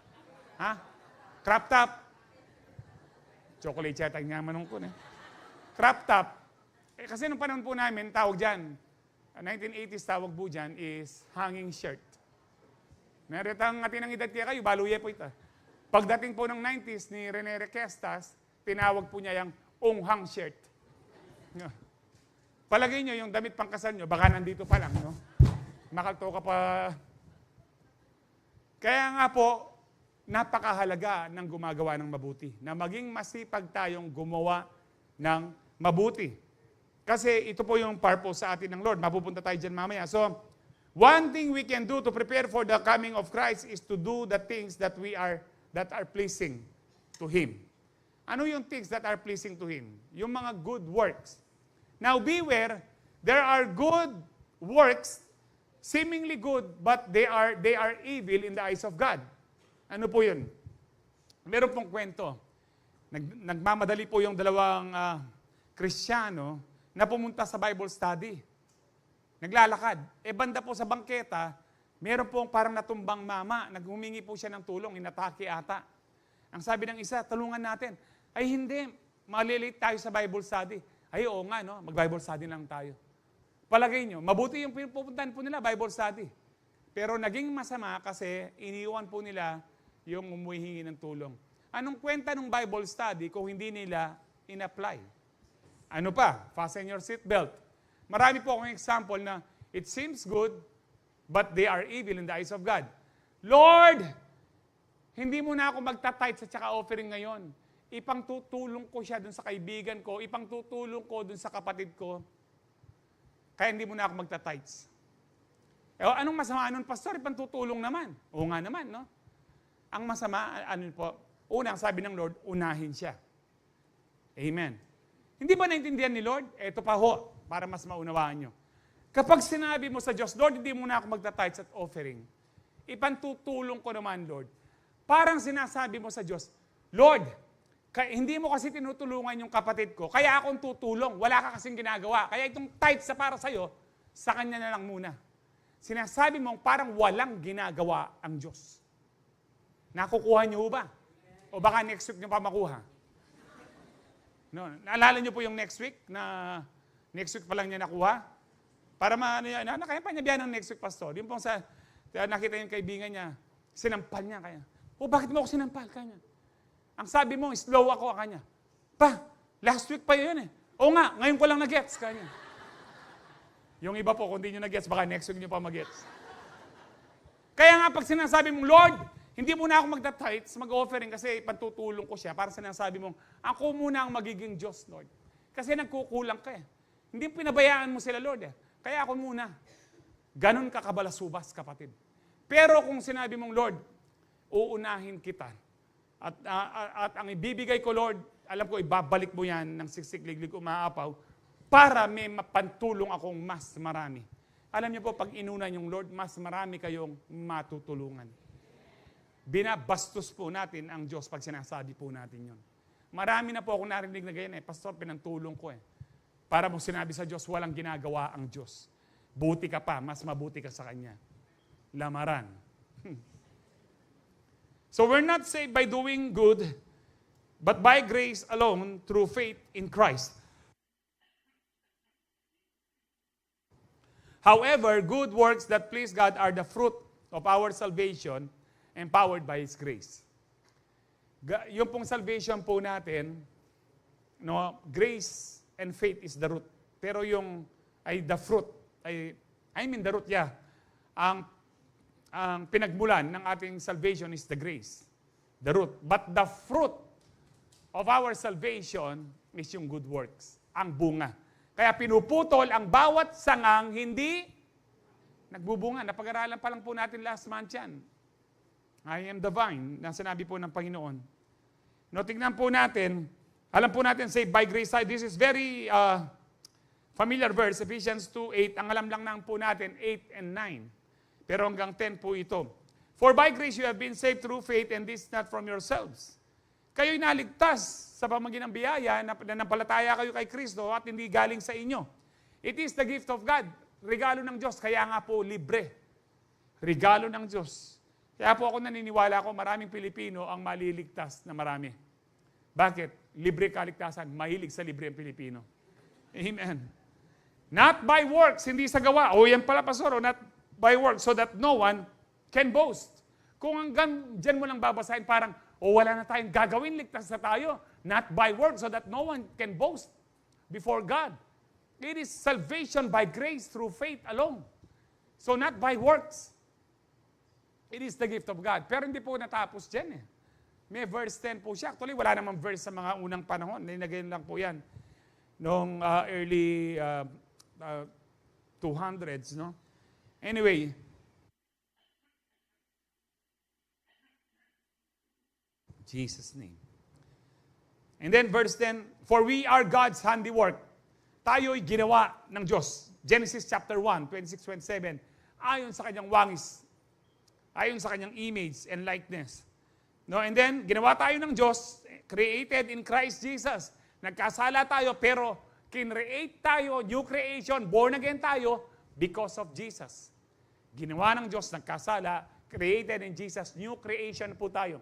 Ha? Crop top. Chocolate yata nga manong ko, Crop top. Kasi nung panahon po namin, tawag dyan, 1980s tawag po dyan is hanging shirt. Meron ang atin ng edad kaya kayo, baluye po ito. Pagdating po ng 90s ni Rene Requestas, tinawag po niya yung unghang shirt. Palagay nyo yung damit pangkasal nyo, baka nandito pa lang, no? Makalto ka pa. Kaya nga po, napakahalaga ng gumagawa ng mabuti. Na maging masipag tayong gumawa ng mabuti. Kasi ito po yung purpose sa atin ng Lord. Mapupunta tayo dyan mamaya. So, one thing we can do to prepare for the coming of Christ is to do the things that are pleasing to Him. Ano yung things that are pleasing to Him? Yung mga good works. Now, beware, there are good works, seemingly good, but they are evil in the eyes of God. Ano po yun? Meron pong kwento. Nagmamadali po yung dalawang Kristiyano na pumunta sa Bible study. Naglalakad. Banda po sa bangketa, meron pong parang natumbang mama, naghumingi po siya ng tulong, inatake ata. Ang sabi ng isa, tulungan natin. Ay hindi, malilate tayo sa Bible study. Ay oo nga, no? Mag-Bible study lang tayo. Palagay nyo, mabuti yung pupuntahan po nila, Bible study. Pero naging masama kasi iniwan po nila yung umuhihingi ng tulong. Anong kwenta ng Bible study kung hindi nila in-apply? Ano pa? Fasten your seatbelt. Marami po akong example na it seems good, but they are evil in the eyes of God. Lord, hindi mo na ako magta-tithe at saka offering ngayon. Ipangtutulong ko siya dun sa kaibigan ko, ipangtutulong ko dun sa kapatid ko. Kaya hindi mo na ako magta-tithes. Anong masama nun, Pastor? Ipangtutulong naman. Oo nga naman, no? Ang masama, ano po? Una, sabi ng Lord, unahin siya. Amen. Hindi ba naintindihan ni Lord? Ito pa ho, para mas maunawaan nyo. Kapag sinabi mo sa Diyos, Lord, hindi mo na ako magta-tithes at offering. Ipantutulong ko naman, Lord. Parang sinasabi mo sa Diyos, Lord, hindi mo kasi tinutulungan yung kapatid ko, kaya akong tutulong. Wala ka kasing ginagawa. Kaya itong tithes sa para sa'yo, sa kanya na lang muna. Sinasabi mong parang walang ginagawa ang Diyos. Nakukuha niyo ba? O baka next week niyo pa makuha? No, naalala niyo po yung next week na next week pa lang niya nakuha? Para kaya pa niya biyan ng next week, Pastor. Yung pong nakita yung kaibigan niya, Sinampal niya kanya. Bakit mo ako sinampal kanya? Ang sabi mo, slow ako kanya. Last week pa yun eh. Oo nga, ngayon ko lang na-gets kanya. Yung iba po, kung di nyo na-gets, baka next week nyo pa mag-gets. Kaya nga pag sinasabi mong, Lord, hindi muna ako magda-tithes, mag-offering kasi pantutulong ko siya para sinasabi mong, ako muna ang magiging Diyos, Lord. Kasi nagkukulang ka eh. Hindi pinabayaan mo sila, Lord eh. Kaya ako muna. Ganon ka kabalasubas, kapatid. Pero kung sinabi mong, Lord, uunahin kita. At ang ibibigay ko, Lord, alam ko, ibabalik mo yan ng siksik-liglig umaapaw para may mapantulong akong mas marami. Alam niyo po, pag inunan yung Lord, mas marami kayong matutulungan. Binabastos po natin ang Diyos pag sinasabi po natin yun. Marami na po akong narinig na ganyan Pastor, pinantulong ko Para mo sinabi sa Diyos, walang ginagawa ang Diyos. Buti ka pa, mas mabuti ka sa Kanya. Lamaran. So we're not saved by doing good, but by grace alone, through faith in Christ. However, good works that please God are the fruit of our salvation, empowered by His grace. Yung pong salvation po natin, grace and faith is the root. Pero yung, the fruit, the root, ang pinagmulan ng ating salvation is the grace, the root. But the fruit of our salvation is yung good works, ang bunga. Kaya pinuputol ang bawat sangang hindi nagbubunga. Napag-aralan pa lang po natin last month yan. I am the vine, na sinabi po ng Panginoon. Tignan po natin, alam po natin, saved by grace. This is very familiar verse, Ephesians 2:8. Ang alam lang po natin, 8 and 9. Pero hanggang 10 po ito. For by grace you have been saved through faith, and this not from yourselves. Kayo'y naligtas sa pamamagitan ng biyaya na nanampalataya kayo kay Kristo at hindi galing sa inyo. It is the gift of God. Regalo ng Diyos. Kaya nga po libre. Regalo ng Diyos. Kaya po ako naniniwala ko maraming Pilipino ang maliligtas na marami. Bakit? Libre kaligtasan. Mahilig sa libre ang Pilipino. Amen. Not by works, hindi sa gawa. Yan pala, Pastor. Not by works, so that no one can boast. Kung hanggang dyan mo lang babasahin, parang, wala na tayong gagawin, ligtas na tayo. Not by works, so that no one can boast before God. It is salvation by grace through faith alone. So not by works. It is the gift of God. Pero hindi po natapos dyan May verse 10 po siya. Actually, wala namang verse sa mga unang panahon. Ninagay lang po yan. Noong early 200s, no? Anyway, Jesus' name. And then verse 10, for we are God's handiwork. Tayo'y ginawa ng Diyos. Genesis chapter 1, 26-27. Ayon sa kanyang wangis. Ayon sa kanyang image and likeness. And then, ginawa tayo ng Diyos, created in Christ Jesus. Nagkasala tayo, pero kinreate tayo, new creation, born again tayo, because of Jesus. Ginawa ng Diyos, nagkasala, created in Jesus, new creation po tayo.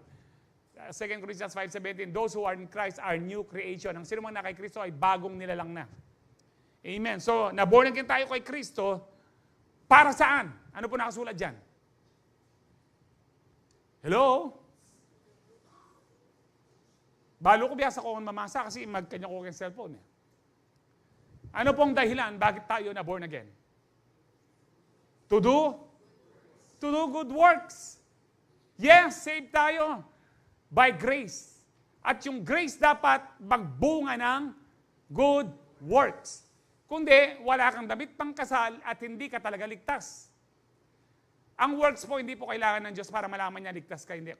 2 Corinthians 5:17, those who are in Christ are new creation. Ang sino man na kay Kristo ay bagong nilalang na. Amen. So, na-born again tayo kay Kristo, para saan? Ano po nakasulat dyan? Hello? Balo ko biyasa ko kung mamasa kasi magkanya ko yung cellphone. Ano pong dahilan bakit tayo na born again? To do good works. Yes, saved tayo by grace. At yung grace dapat magbunga ng good works. Kundi, wala kang damit pang kasal at hindi ka talaga ligtas. Ang works po, hindi po kailangan ng Diyos para malaman niya ligtas ka. Hindi.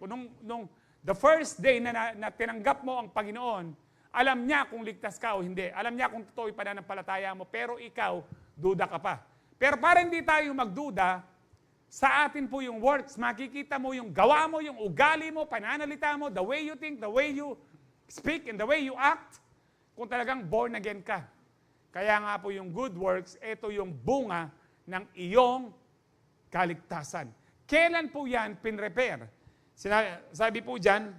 Nung the first day na tinanggap mo ang Panginoon, alam niya kung ligtas ka o hindi. Alam niya kung totoo yung pananampalataya mo, pero ikaw, duda ka pa. Pero para hindi tayo magduda, sa atin po yung works. Makikita mo yung gawa mo, yung ugali mo, pananalita mo, the way you think, the way you speak, and the way you act, kung talagang born again ka. Kaya nga po yung good works, ito yung bunga ng iyong kaligtasan. Kailan po yan pinrepare? Sabi po dyan,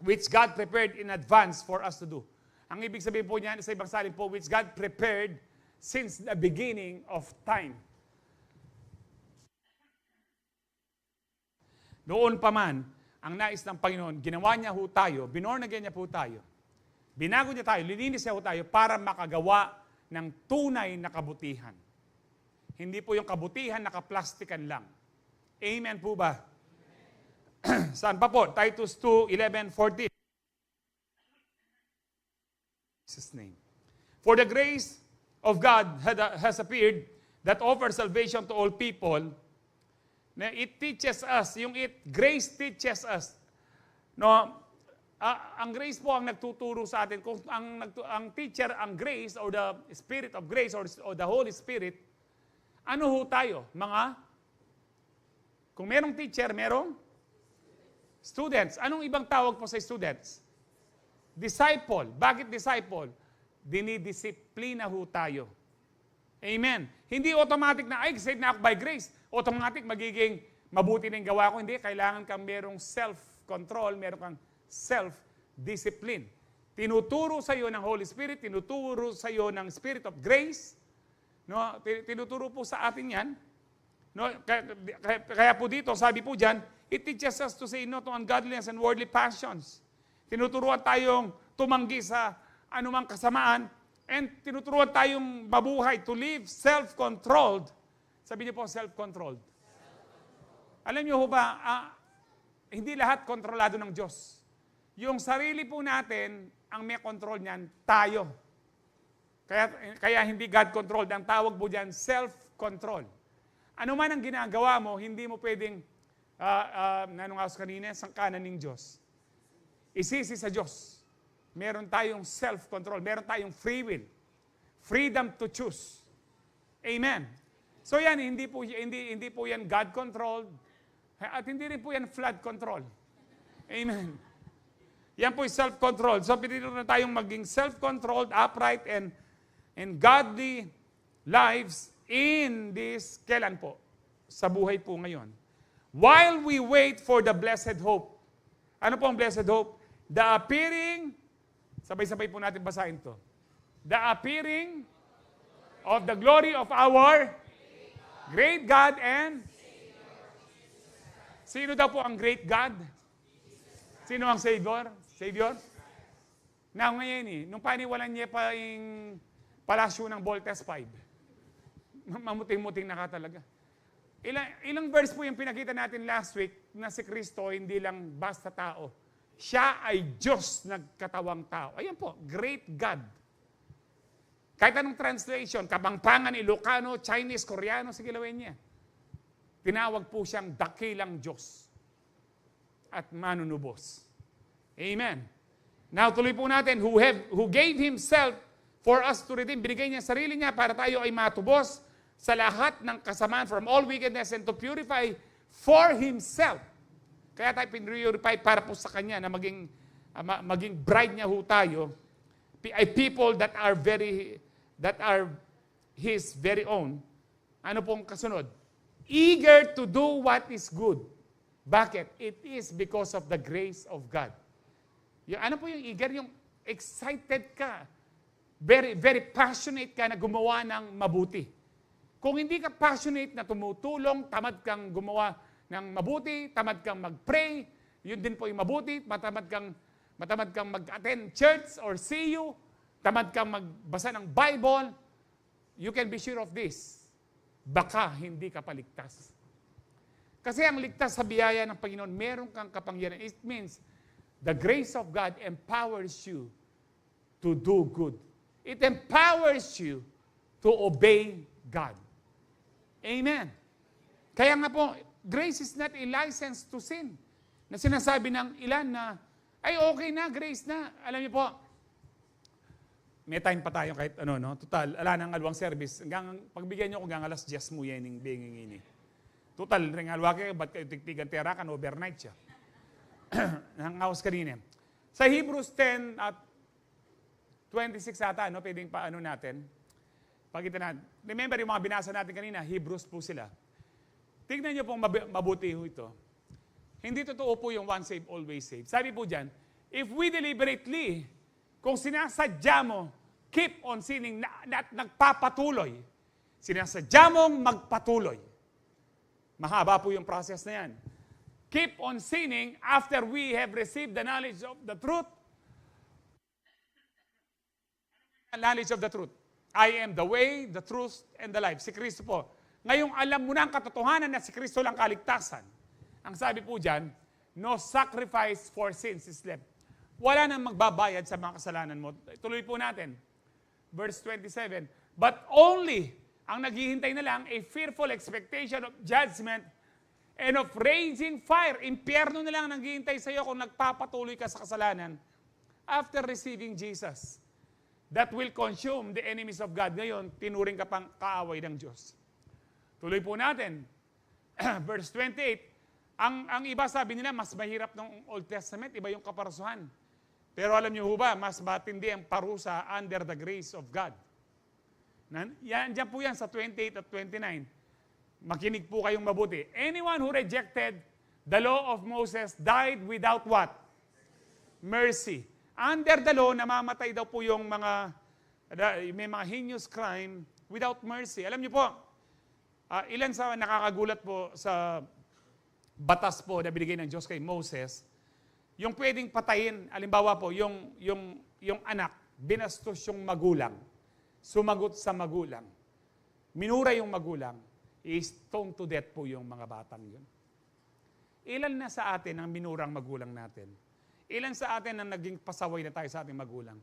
which God prepared in advance for us to do. Ang ibig sabihin po niyan sa ibang salin po, which God prepared since the beginning of time. Noon pa man, ang nais ng Panginoon, ginawa niya ho tayo, binorn again niya po tayo. Binago niya tayo, lininis niya ho tayo para makagawa ng tunay na kabutihan. Hindi po yung kabutihan nakaplastikan lang. Amen po ba? Saan pa po? Titus 2:11-14. Jesus' name. For the grace of God has appeared that offers salvation to all people. Na it teaches us, grace teaches us. No, ang grace po ang nagtuturo sa atin. Kung ang teacher, ang grace or the Spirit of grace or the Holy Spirit, ano ho tayo? Kung merong teacher, merong students. Anong ibang tawag po sa students? Disciple. Bakit disciple? Dinidisiplina ho tayo. Amen. Hindi automatic na, saved na ako by grace. Automatic magiging mabuti na yung gawa ko. Hindi, kailangan kang merong self-control, meron kang self-discipline. Tinuturo sa iyo ng Holy Spirit, tinuturo sa iyo ng Spirit of Grace. No, tinuturo po sa atin yan. No, kaya po dito, sabi po dyan, it teaches us to say no to ungodliness and worldly passions. Tinuturuan tayong tumanggi sa anumang kasamaan and tinuturuan tayong mabuhay to live self-controlled. Sabi niyo po, self-controlled. Alam niyo ho ba, hindi lahat kontrolado ng Diyos. Yung sarili po natin, ang may control niyan, tayo. Kaya hindi God-controlled. Ang tawag po diyan, self-control. Ano man ang ginagawa mo, hindi mo pwedeng, nanong aso kanina, sangkanan ng Diyos. Isisi sa Diyos. Meron tayong self-control. Meron tayong free will. Freedom to choose. Amen. So yan, hindi po yan God-controlled. At hindi rin po yan flood-control. Amen. Yan po yung self-control. So pinito na tayong maging self-controlled, upright, and godly lives in this, kailan po? Sa buhay po ngayon. While we wait for the blessed hope. Ano po ang blessed hope? The appearing, sabay-sabay po natin basahin to. The appearing of the glory of our great God and sino daw po ang great God? Sino ang Savior? Savior? Na ngayon nung paniwalan niya pa yung palasyo ng Voltes 5. Mamuting-muting na ka talaga. Ilang verse po yung pinakita natin last week na si Kristo hindi lang basta tao. Siya ay Diyos nagkatawang tao. Ayan po, great God. Kahit anong translation, Kapampangan, Ilocano, Chinese, Koreano, sige lawin niya. Tinawag po siyang dakilang Diyos at manunubos. Amen. Now, tuloy po natin, who gave Himself for us to redeem. Binigay niya sarili niya para tayo ay matubos sa lahat ng kasamaan from all wickedness and to purify for Himself. Kaya tayo pinurify para po sa Kanya na maging bride niya ho tayo. Ay people that are His very own. Ano pong kasunod? Eager to do what is good. Bakit? It is because of the grace of God. Ano po yung eager? Yung excited ka. Very, very passionate ka na gumawa ng mabuti. Kung hindi ka passionate na tumutulong, tamad kang gumawa ng mabuti, tamad kang mag-pray, yun din po yung mabuti, matamad kang mag-attend church or see you, tamad kang magbasa ng Bible, you can be sure of this. Baka hindi ka paligtas. Kasi ang ligtas sa biyaya ng Panginoon, meron kang kapangyarihan. It means the grace of God empowers you to do good. It empowers you to obey God. Amen. Kaya nga po, grace is not a license to sin. Na sinasabi ng ilan na, ay okay na, grace na. Alam niyo po, may time pa tayo kahit ano, no? Total, ala nang alwang service. Hanggang, pagbigyan niyo ko hanggang alas 10 mo yan yung binging ini. Total, ring alwa kayo, ba't kayo tigtigan tera kan overnight siya? Nang awas kanina. Sa Hebrews 10 at 26 ata, no? Pwedeng paano natin. Pakita natin. Remember yung mga binasa natin kanina, Hebrews po sila. Tignan niyo pong mabuti ho ito. Hindi totoo po yung once saved, always saved. Sabi po dyan, if we deliberately, kung sinasadya mo, keep on sinning, at nagpapatuloy, sinasadya mong magpatuloy. Mahaba po yung process na yan. keep on sinning after we have received the knowledge of the truth? Knowledge of the truth. I am the way, the truth, and the life. Si Kristo po. Ngayong alam mo na ang katotohanan na si Kristo lang kaligtasan. Ang sabi po dyan, no sacrifice for sins is left. Wala nang magbabayad sa mga kasalanan mo. Tuloy po natin. Verse 27. But only, ang naghihintay na lang, a fearful expectation of judgment and of raging fire. Impyerno na lang naghihintay sa iyo kung nagpapatuloy ka sa kasalanan after receiving Jesus. That will consume the enemies of God. Ngayon, tinuring ka pang kaaway ng Diyos. Tuloy po natin. Verse 28. Ang iba sabi nila, mas mahirap ng Old Testament, iba yung kaparusahan. Pero alam niyo ba, mas matindi ang parusa under the grace of God. Diyan po yan sa 28 at 29. Makinig po kayong mabuti. Anyone who rejected the law of Moses died without what? Mercy. Under the law, namamatay daw po yung may mga heinous crime without mercy. Alam niyo po, ilan sa nakakagulat po sa batas po na binigay ng Diyos kay Moses, yung pwedeng patayin, alimbawa po, yung anak, binastos yung magulang, sumagot sa magulang, minura yung magulang, i-stone to death po yung mga batang yun. Ilan na sa atin ang minurang magulang natin? Ilan sa atin ang naging pasaway na tayo sa ating magulang?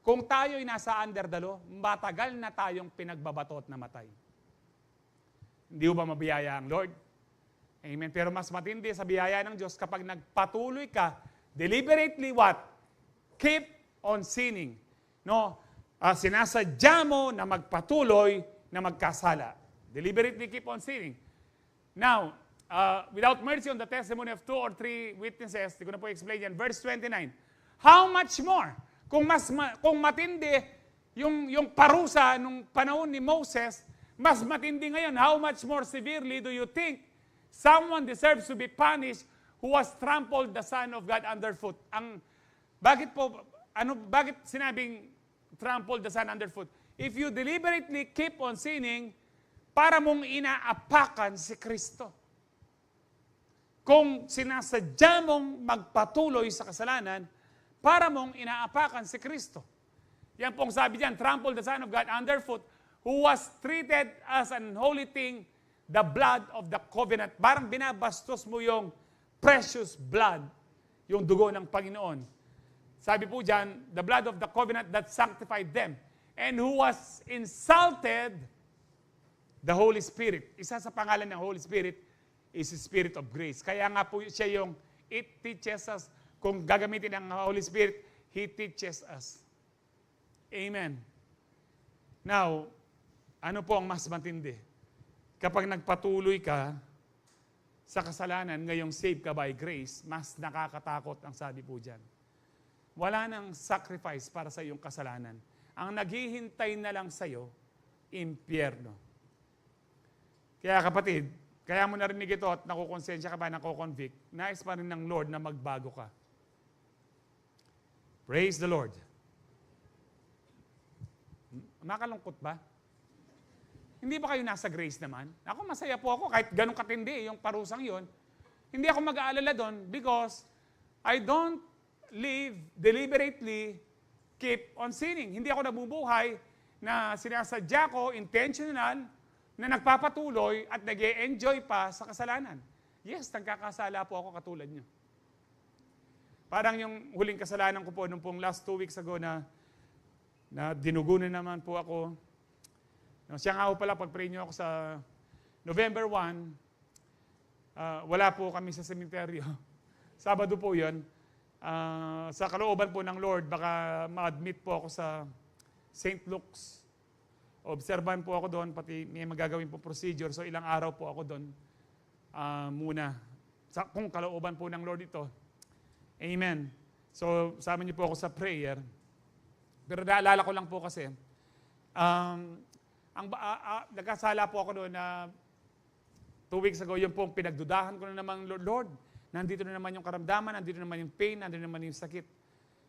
Kung tayo'y nasa under the law, matagal na tayong pinagbabato at namatay. Hindi ba mabiyaya ang Lord? Amen. Pero mas matindi sa biyaya ng Diyos kapag nagpatuloy ka, deliberately what? Keep on sinning. No? Sinasadya mo na magpatuloy na magkasala. Deliberately keep on sinning. Now, without mercy on the testimony of 2 or 3 witnesses, hindi ko na po explain yan, verse 29. How much more? Kung matindi yung parusa nung panahon ni Moses, mas matindi ngayon, how much more severely do you think someone deserves to be punished who has trampled the Son of God underfoot? Bakit sinabing trampled the Son underfoot? If you deliberately keep on sinning, para mong inaapakan si Kristo. Kung sinasadya mong magpatuloy sa kasalanan, para mong inaapakan si Kristo. Yan pong sabi diyan, trample the Son of God underfoot, who was treated as an unholy thing, the blood of the covenant. Parang binabastos mo yung precious blood, yung dugo ng Panginoon. Sabi po diyan, the blood of the covenant that sanctified them, and who was insulted the Holy Spirit. Isa sa pangalan ng Holy Spirit is the Spirit of grace. Kaya nga po siya yung it teaches us. Kung gagamitin ang Holy Spirit, He teaches us. Amen. Now, ano po ang mas matindi? Kapag nagpatuloy ka sa kasalanan, ngayong save ka by grace, mas nakakatakot ang sabi po dyan. Wala nang sacrifice para sa iyong kasalanan. Ang naghihintay na lang sa iyo, impyerno. Kaya kapatid, kaya mo narinig ito at nakukonsensya ka ba, nakukonvict, nais pa rin ng Lord na magbago ka. Praise the Lord. Makalungkot ba? Hindi ba kayo nasa grace naman? Ako masaya po ako kahit ganun katindi yung parusang yon. Hindi ako mag-aalala doon because I don't live deliberately, keep on sinning. Hindi ako nabubuhay na sinasadya ko, intentional, na nagpapatuloy at nag-e-enjoy pa sa kasalanan. Yes, nagkakasala po ako katulad nyo. Parang yung huling kasalanan ko po nung pong last 2 weeks ago na dinugo na naman po ako. Siya nga po pala, pag-pray nyo ako sa November 1, wala po kami sa sementeryo. Sabado po yun. Sa kalooban po ng Lord, baka ma-admit po ako sa St. Luke's. Obserban po ako doon, pati may magagawin po procedure. So ilang araw po ako doon muna. Kung kalooban po ng Lord ito. Amen. So sama niyo po ako sa prayer. Pero naalala ko lang po kasi, nagkasala po ako doon na 2 weeks ago, yun po pinagdudahan ko na naman, Lord, nandito na naman yung karamdaman, nandito na naman yung pain, nandito na naman yung sakit.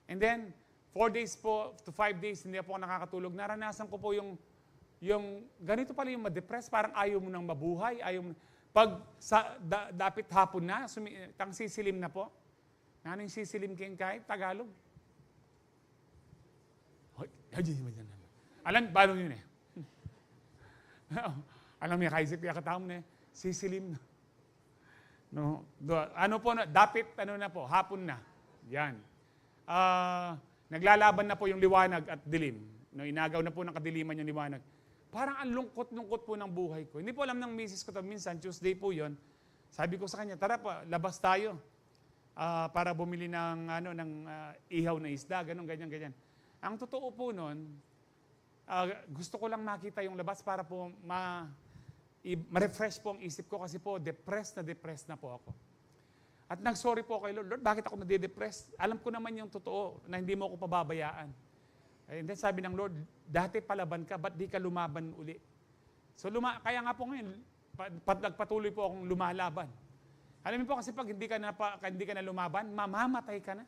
And then, 4 days po to 5 days, hindi po ako nakakatulog. Naranasan ko po yung ganito pala yung ma-depress, parang ayaw mo nang mabuhay, Pag dapit hapon na, tang sisilim na po. Ano yung sisilim kayong kahit? Tagalog. Alam, paano yun eh? Alam mo yung kaisip, kaya katawang na sisilim na. No, ano po na, dapit, ano na po, hapon na. Yan. Naglalaban na po yung liwanag at dilim. No, inagaw na po ng kadiliman yung liwanag. Parang ang lungkot-lungkot po ng buhay ko. Hindi po alam ng misis ko to, minsan, Tuesday po yon. Sabi ko sa kanya, tara pa, labas tayo. Para bumili ng, ihaw na isda, ganyan. Ang totoo po nun, gusto ko lang makita yung labas para po ma-refresh po ang isip ko kasi po depressed na po ako. At nag-sorry po kay Lord, bakit ako nade-depress? Alam ko naman yung totoo na hindi mo ako pababayaan. And then sabi ng Lord, dati palaban ka, ba't di ka lumaban uli? So kaya nga po ngayon, nagpatuloy po akong lumalaban. Alam niyo po kasi pag hindi ka na lumaban, mamamatay ka na.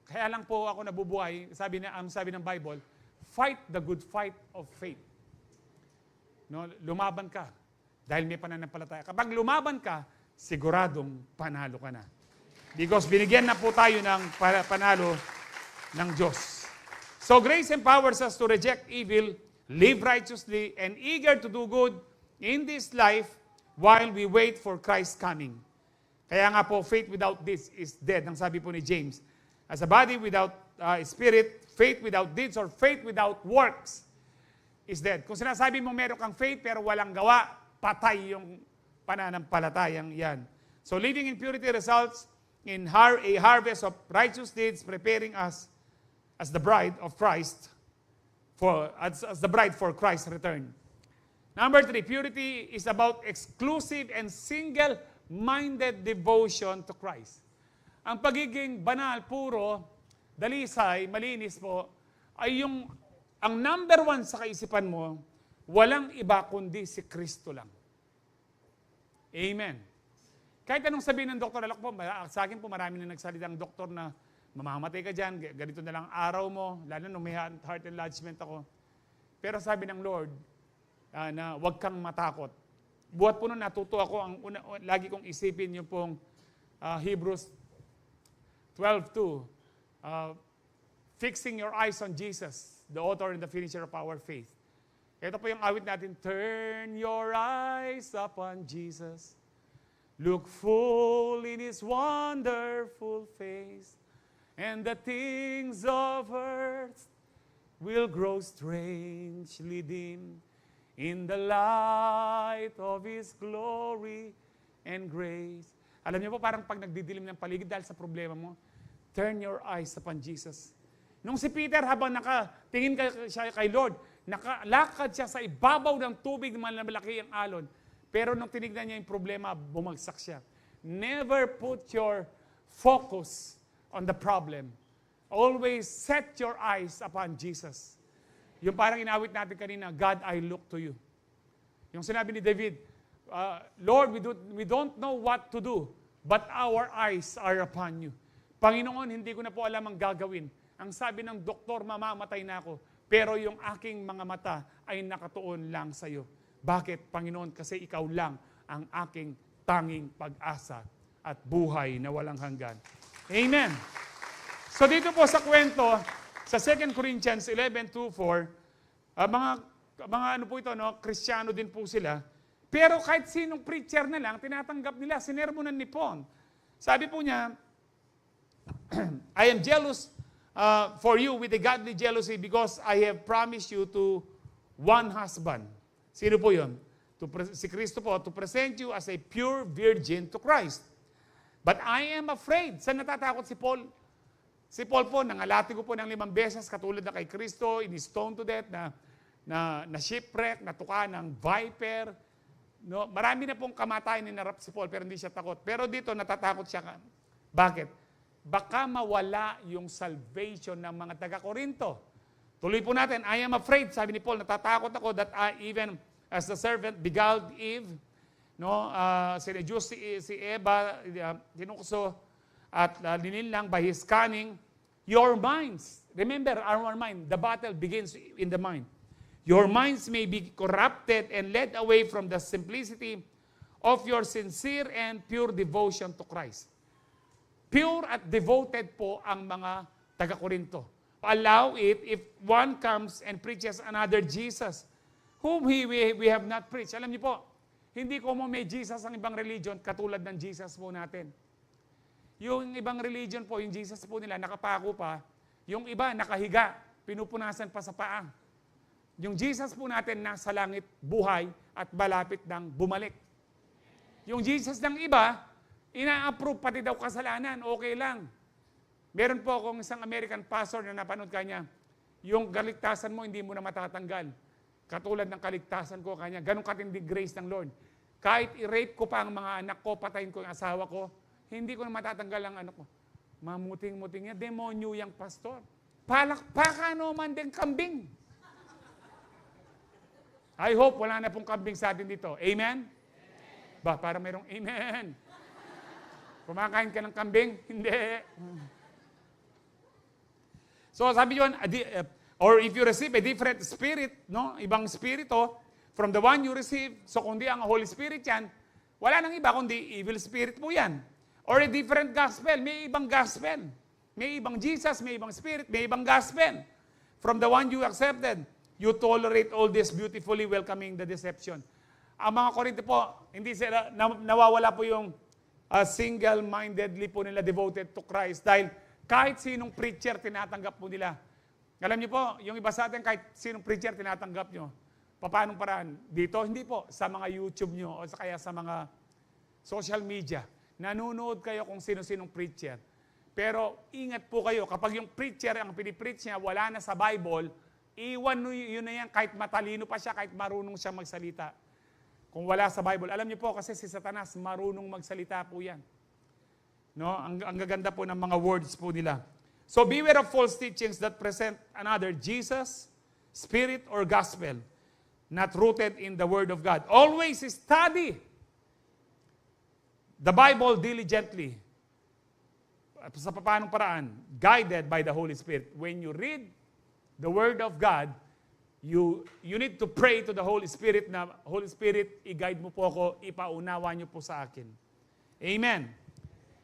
Kaya lang po ako nabubuhay, sabi ng Bible, fight the good fight of faith. No, lumaban ka dahil may pananampalataya. Kapag lumaban ka, siguradong panalo ka na. Because binigyan na po tayo ng panalo ng Diyos. So grace empowers us to reject evil, live righteously, and eager to do good in this life while we wait for Christ's coming. Kaya nga po, faith without this is dead. Ang sabi po ni James, as a body without spirit, faith without deeds, or faith without works is dead. Kung sinasabi mo meron kang faith pero walang gawa, patay yung pananampalatayang yan. So living in purity results in a harvest of righteous deeds, preparing us as the bride of Christ as the bride for Christ's return. Number 3, purity is about exclusive and single-minded devotion to Christ. Ang pagiging banal, puro, dalisay, malinis po, ay ang number 1 sa kaisipan mo, walang iba kundi si Kristo lang. Amen. Kahit anong sabihin ng doktor, alak po, sa akin po marami na nagsalita ng doktor na mamamatay ka dyan, ganito na lang araw mo, lalo nung may heart enlargement ako. Pero sabi ng Lord, na huwag kang matakot. Buhat po nun, natuto ako, lagi kong isipin yung pong Hebrews 12:2. Fixing your eyes on Jesus, the author and the finisher of our faith. Ito po yung awit natin, turn your eyes upon Jesus. Look full in His wonderful face. And the things of earth will grow strangely dim in the light of His glory and grace. Alam niyo po, parang pag nagdidilim ng paligid dahil sa problema mo, turn your eyes upon Jesus. Nung si Peter, habang nakatingin siya kay Lord, nakalakad siya sa ibabaw ng tubig na malaki ang alon. Pero nung tinignan niya yung problema, bumagsak siya. Never put your focus on the problem. Always set your eyes upon Jesus. Yung parang inawit natin kanina, God, I look to you. Yung sinabi ni David, Lord, we don't know what to do, but our eyes are upon you. Panginoon, hindi ko na po alam ang gagawin. Ang sabi ng doktor, mamamatay na ako, pero yung aking mga mata ay nakatuon lang sa iyo. Bakit, Panginoon? Kasi ikaw lang ang aking tanging pag-asa at buhay na walang hanggan. Amen. So dito po sa kwento, sa 2 Corinthians 11:2-4, mga ano po ito, no, Kristiyano din po sila. Pero kahit sinong preacher na lang, tinatanggap nila, sinermonan ni Paul. Sabi po niya, I am jealous for you with a godly jealousy because I have promised you to one husband. Sino po yun? Si Kristo po, to present you as a pure virgin to Christ. But I am afraid. Saan natatakot si Paul? Si Paul po, nangalati ko po ng 5 beses, katulad na kay Kristo, in-stone to death, na shipwreck, natuka ng viper. No? Marami na pong kamatayan ninarap si Paul, pero hindi siya takot. Pero dito, natatakot siya. Bakit? Baka mawala yung salvation ng mga taga-Korinto. Tuloy po natin, I am afraid, sabi ni Paul, natatakot ako that I, even as the servant beguiled Eve, no, sineduce si Eva, tinukso at nilinlang by his cunning, your minds, remember our mind, the battle begins in the mind. Your minds may be corrupted and led away from the simplicity of your sincere and pure devotion to Christ. Pure at devoted po ang mga taga-Korinto. Allow it if one comes and preaches another Jesus, whom we have not preached. Alam niyo po, hindi ko mo may Jesus ang ibang religion katulad ng Jesus po natin. Yung ibang religion po, yung Jesus po nila, nakapako pa. Yung iba, nakahiga, pinupunasan pa sa paa. Yung Jesus po natin, nasa langit, buhay, at malapit ng bumalik. Yung Jesus ng iba, ina-approve pati daw kasalanan, okay lang. Meron po akong isang American pastor na napanood kanya, yung kaligtasan mo, hindi mo na matatanggal. Katulad ng kaligtasan ko kanya, ganun katinding grace ng Lord. Kahit i-rape ko pa ang mga anak ko, patayin ko yung asawa ko, hindi ko na matatanggal ang ano ko. Mamuting-muting niya, demonyo yung pastor. Palakpakan o man din kambing. I hope wala na pong kambing sa atin dito. Amen? Ba, para mayroong amen. Kumakain ka ng kambing? Hindi. So sabi yun, or if you receive a different spirit, no, ibang spirito, from the one you receive, so kundi ang Holy Spirit yan, wala nang iba kundi evil spirit po yan. Or a different gospel, may ibang gospel. May ibang Jesus, may ibang spirit, may ibang gospel. From the one you accepted, you tolerate all this beautifully welcoming the deception. Ang mga Korinto po, hindi sila, nawawala po yung single-mindedly po nila devoted to Christ dahil kahit sinong preacher tinatanggap po nila. Alam niyo po, yung iba sa atin kahit sinong preacher tinatanggap nyo. Paanong paraan? Dito, hindi po. Sa mga YouTube nyo o kaya sa mga social media. Nanonood kayo kung sino-sinong preacher. Pero ingat po kayo, kapag yung preacher, ang pinipreach niya, wala na sa Bible, iwan yun na yan kahit matalino pa siya, kahit marunong siya magsalita. Kung wala sa Bible. Alam niyo po kasi si Satanas, marunong magsalita po yan. No? Ang gaganda po ng mga words po nila. So beware of false teachings that present another Jesus, spirit, or gospel, not rooted in the Word of God. Always study the Bible diligently. Sa paanong paraan? Guided by the Holy Spirit. When you read the Word of God, you need to pray to the Holy Spirit na, Holy Spirit, i-guide mo po ako, ipaunawa niyo po sa akin. Amen.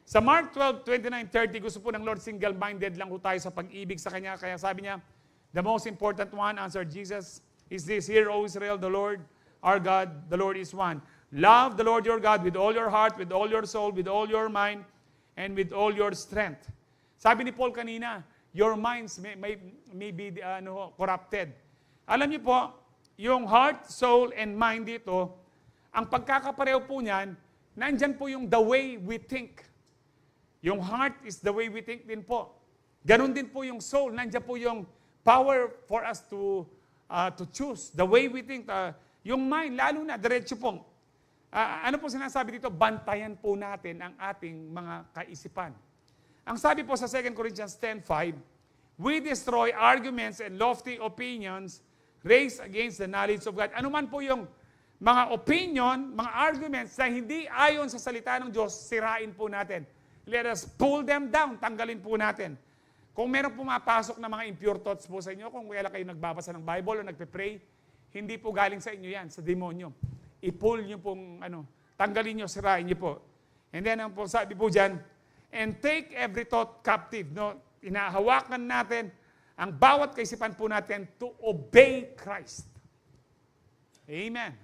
Sa Mark 12:29-30, gusto po ng Lord, single-minded lang po tayo sa pag-ibig sa Kanya. Kaya sabi niya, the most important one, answered Jesus, is this, Hear, O Israel, the Lord, our God, the Lord is one. Love the Lord your God with all your heart, with all your soul, with all your mind, and with all your strength. Sabi ni Paul kanina, your minds may be corrupted. Alam niyo po, yung heart, soul, and mind dito, ang pagkakapareho po niyan, nandyan po yung the way we think. Yung heart is the way we think din po. Ganon din po yung soul, nandyan po yung power for us to choose. The way we think, yung mind, lalo na, diretso pong. Ano po sinasabi dito? Bantayan po natin ang ating mga kaisipan. Ang sabi po sa 2 Corinthians 10:5, we destroy arguments and lofty opinions raised against the knowledge of God. Ano man po yung mga opinion, mga arguments na hindi ayon sa salita ng Diyos, sirain po natin. Let us pull them down, tanggalin po natin. Kung meron pumapasok na mga impure thoughts po sa inyo, kung kaya kayo nagbabasa ng Bible o nagpe-pray, hindi po galing sa inyo yan, sa demonyo. I-pull nyo pong, tanggalin nyo, sirain nyo po. And then, ang po sabi po dyan, and take every thought captive. No? Inahawakan natin ang bawat kaisipan po natin to obey Christ. Amen.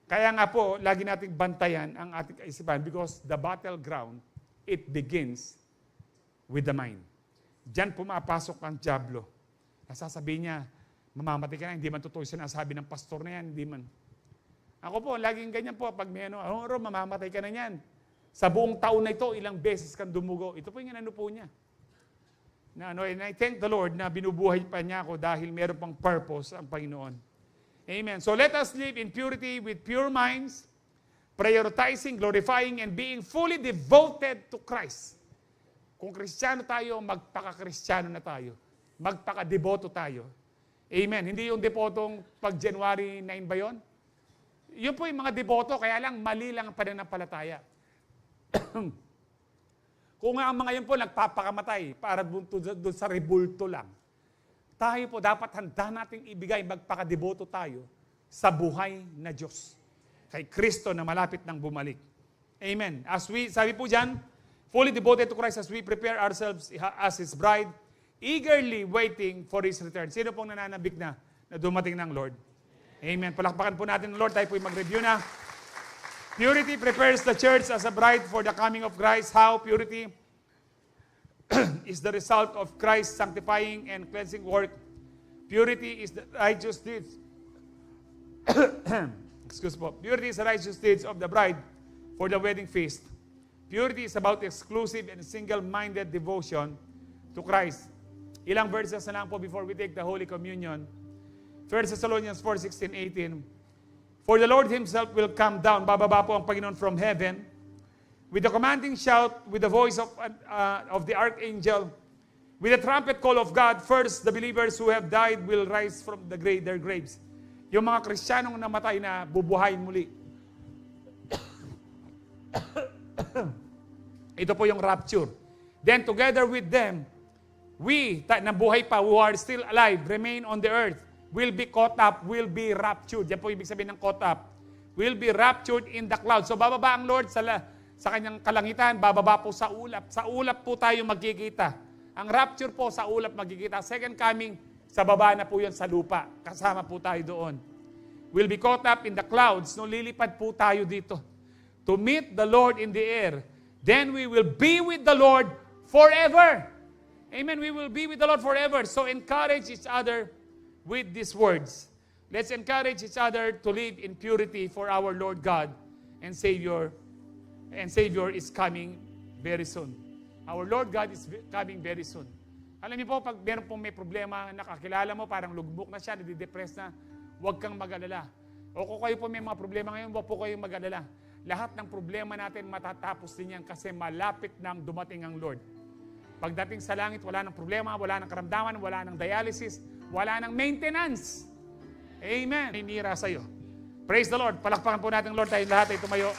Kaya nga po, lagi nating bantayan ang ating kaisipan because the battleground, it begins with the mind. Diyan pumapasok ang dyablo. Nasasabihin niya, mamamatay ka na, hindi man totoo sinasabi ng pastor na yan, hindi man. Ako po, laging ganyan po, pag may mamamatay ka na yan. Sa buong taon na ito, ilang beses kang dumugo. Ito po yung po niya. And I thank the Lord na binubuhay pa niya ako dahil meron pang purpose ang Panginoon. Amen. So let us live in purity with pure minds, prioritizing, glorifying, and being fully devoted to Christ. Kung Kristiyano tayo, magpaka-Kristiyano na tayo. Magpaka-deboto tayo. Amen. Hindi yung debotong pag January 9 ba yun? Yun po yung mga deboto, kaya lang mali lang ang pananampalataya. Kung nga ang mga yun po nagpapakamatay para doon sa rebulto lang, tayo po dapat handa nating ibigay, magpakadeboto tayo sa buhay na Diyos. kay Kristo na malapit nang bumalik. Amen. Sabi po dyan, fully devoted to Christ as we prepare ourselves as His bride, eagerly waiting for His return. Sino pong nananabik na dumating ng Lord? Amen. Palakpakan po natin ng Lord. Tayo po'y mag-review na. Purity prepares the church as a bride for the coming of Christ. How? Purity is the result of Christ's sanctifying and cleansing work. Purity is the righteous deeds. Purity is the righteous deeds of the bride for the wedding feast. Purity is about exclusive and single-minded devotion to Christ. Ilang verses na lang po before we take the Holy Communion. 1 Thessalonians 4:16-18. For the Lord Himself will come down, bababa po ang Panginoon from heaven, with a commanding shout, with the voice of the archangel, with the trumpet call of God. First, the believers who have died will rise from their graves. Yung mga Kristiyanong namatay na bubuhayin muli. Ito po yung rapture. Then together with them, we, na buhay pa, who are still alive, remain on the earth, will be caught up, will be raptured. Yan po ibig sabihin ng caught up. Will be raptured in the clouds. So bababa ang Lord sa kanyang kalangitan, bababa po sa ulap. Sa ulap po tayo magkikita. Ang rapture po sa ulap magkikita. Second coming, sa baba na po yan sa lupa. Kasama po tayo doon. Will be caught up in the clouds. No, lilipad po tayo dito. To meet the Lord in the air. Then we will be with the Lord forever. Amen. We will be with the Lord forever. So encourage each other with these words. Let's encourage each other to live in purity, for our Lord God and Savior is coming very soon. Our Lord God is coming very soon. Alam niyo po, pag meron pong may problema, nakakilala mo, parang lugmok na siya, nadidepress na, huwag kang mag-alala. O kung kayo po may mga problema ngayon, huwag po kayong mag-alala. Lahat ng problema natin matatapos din yan kasi malapit nang dumating ang Lord. Pagdating sa langit, wala nang problema, wala nang karamdaman, wala nang dialysis, wala nang maintenance. Amen. Ninira sa'yo. Praise the Lord. Palakpakan po natin, Lord, tayo lahat ay tumayo.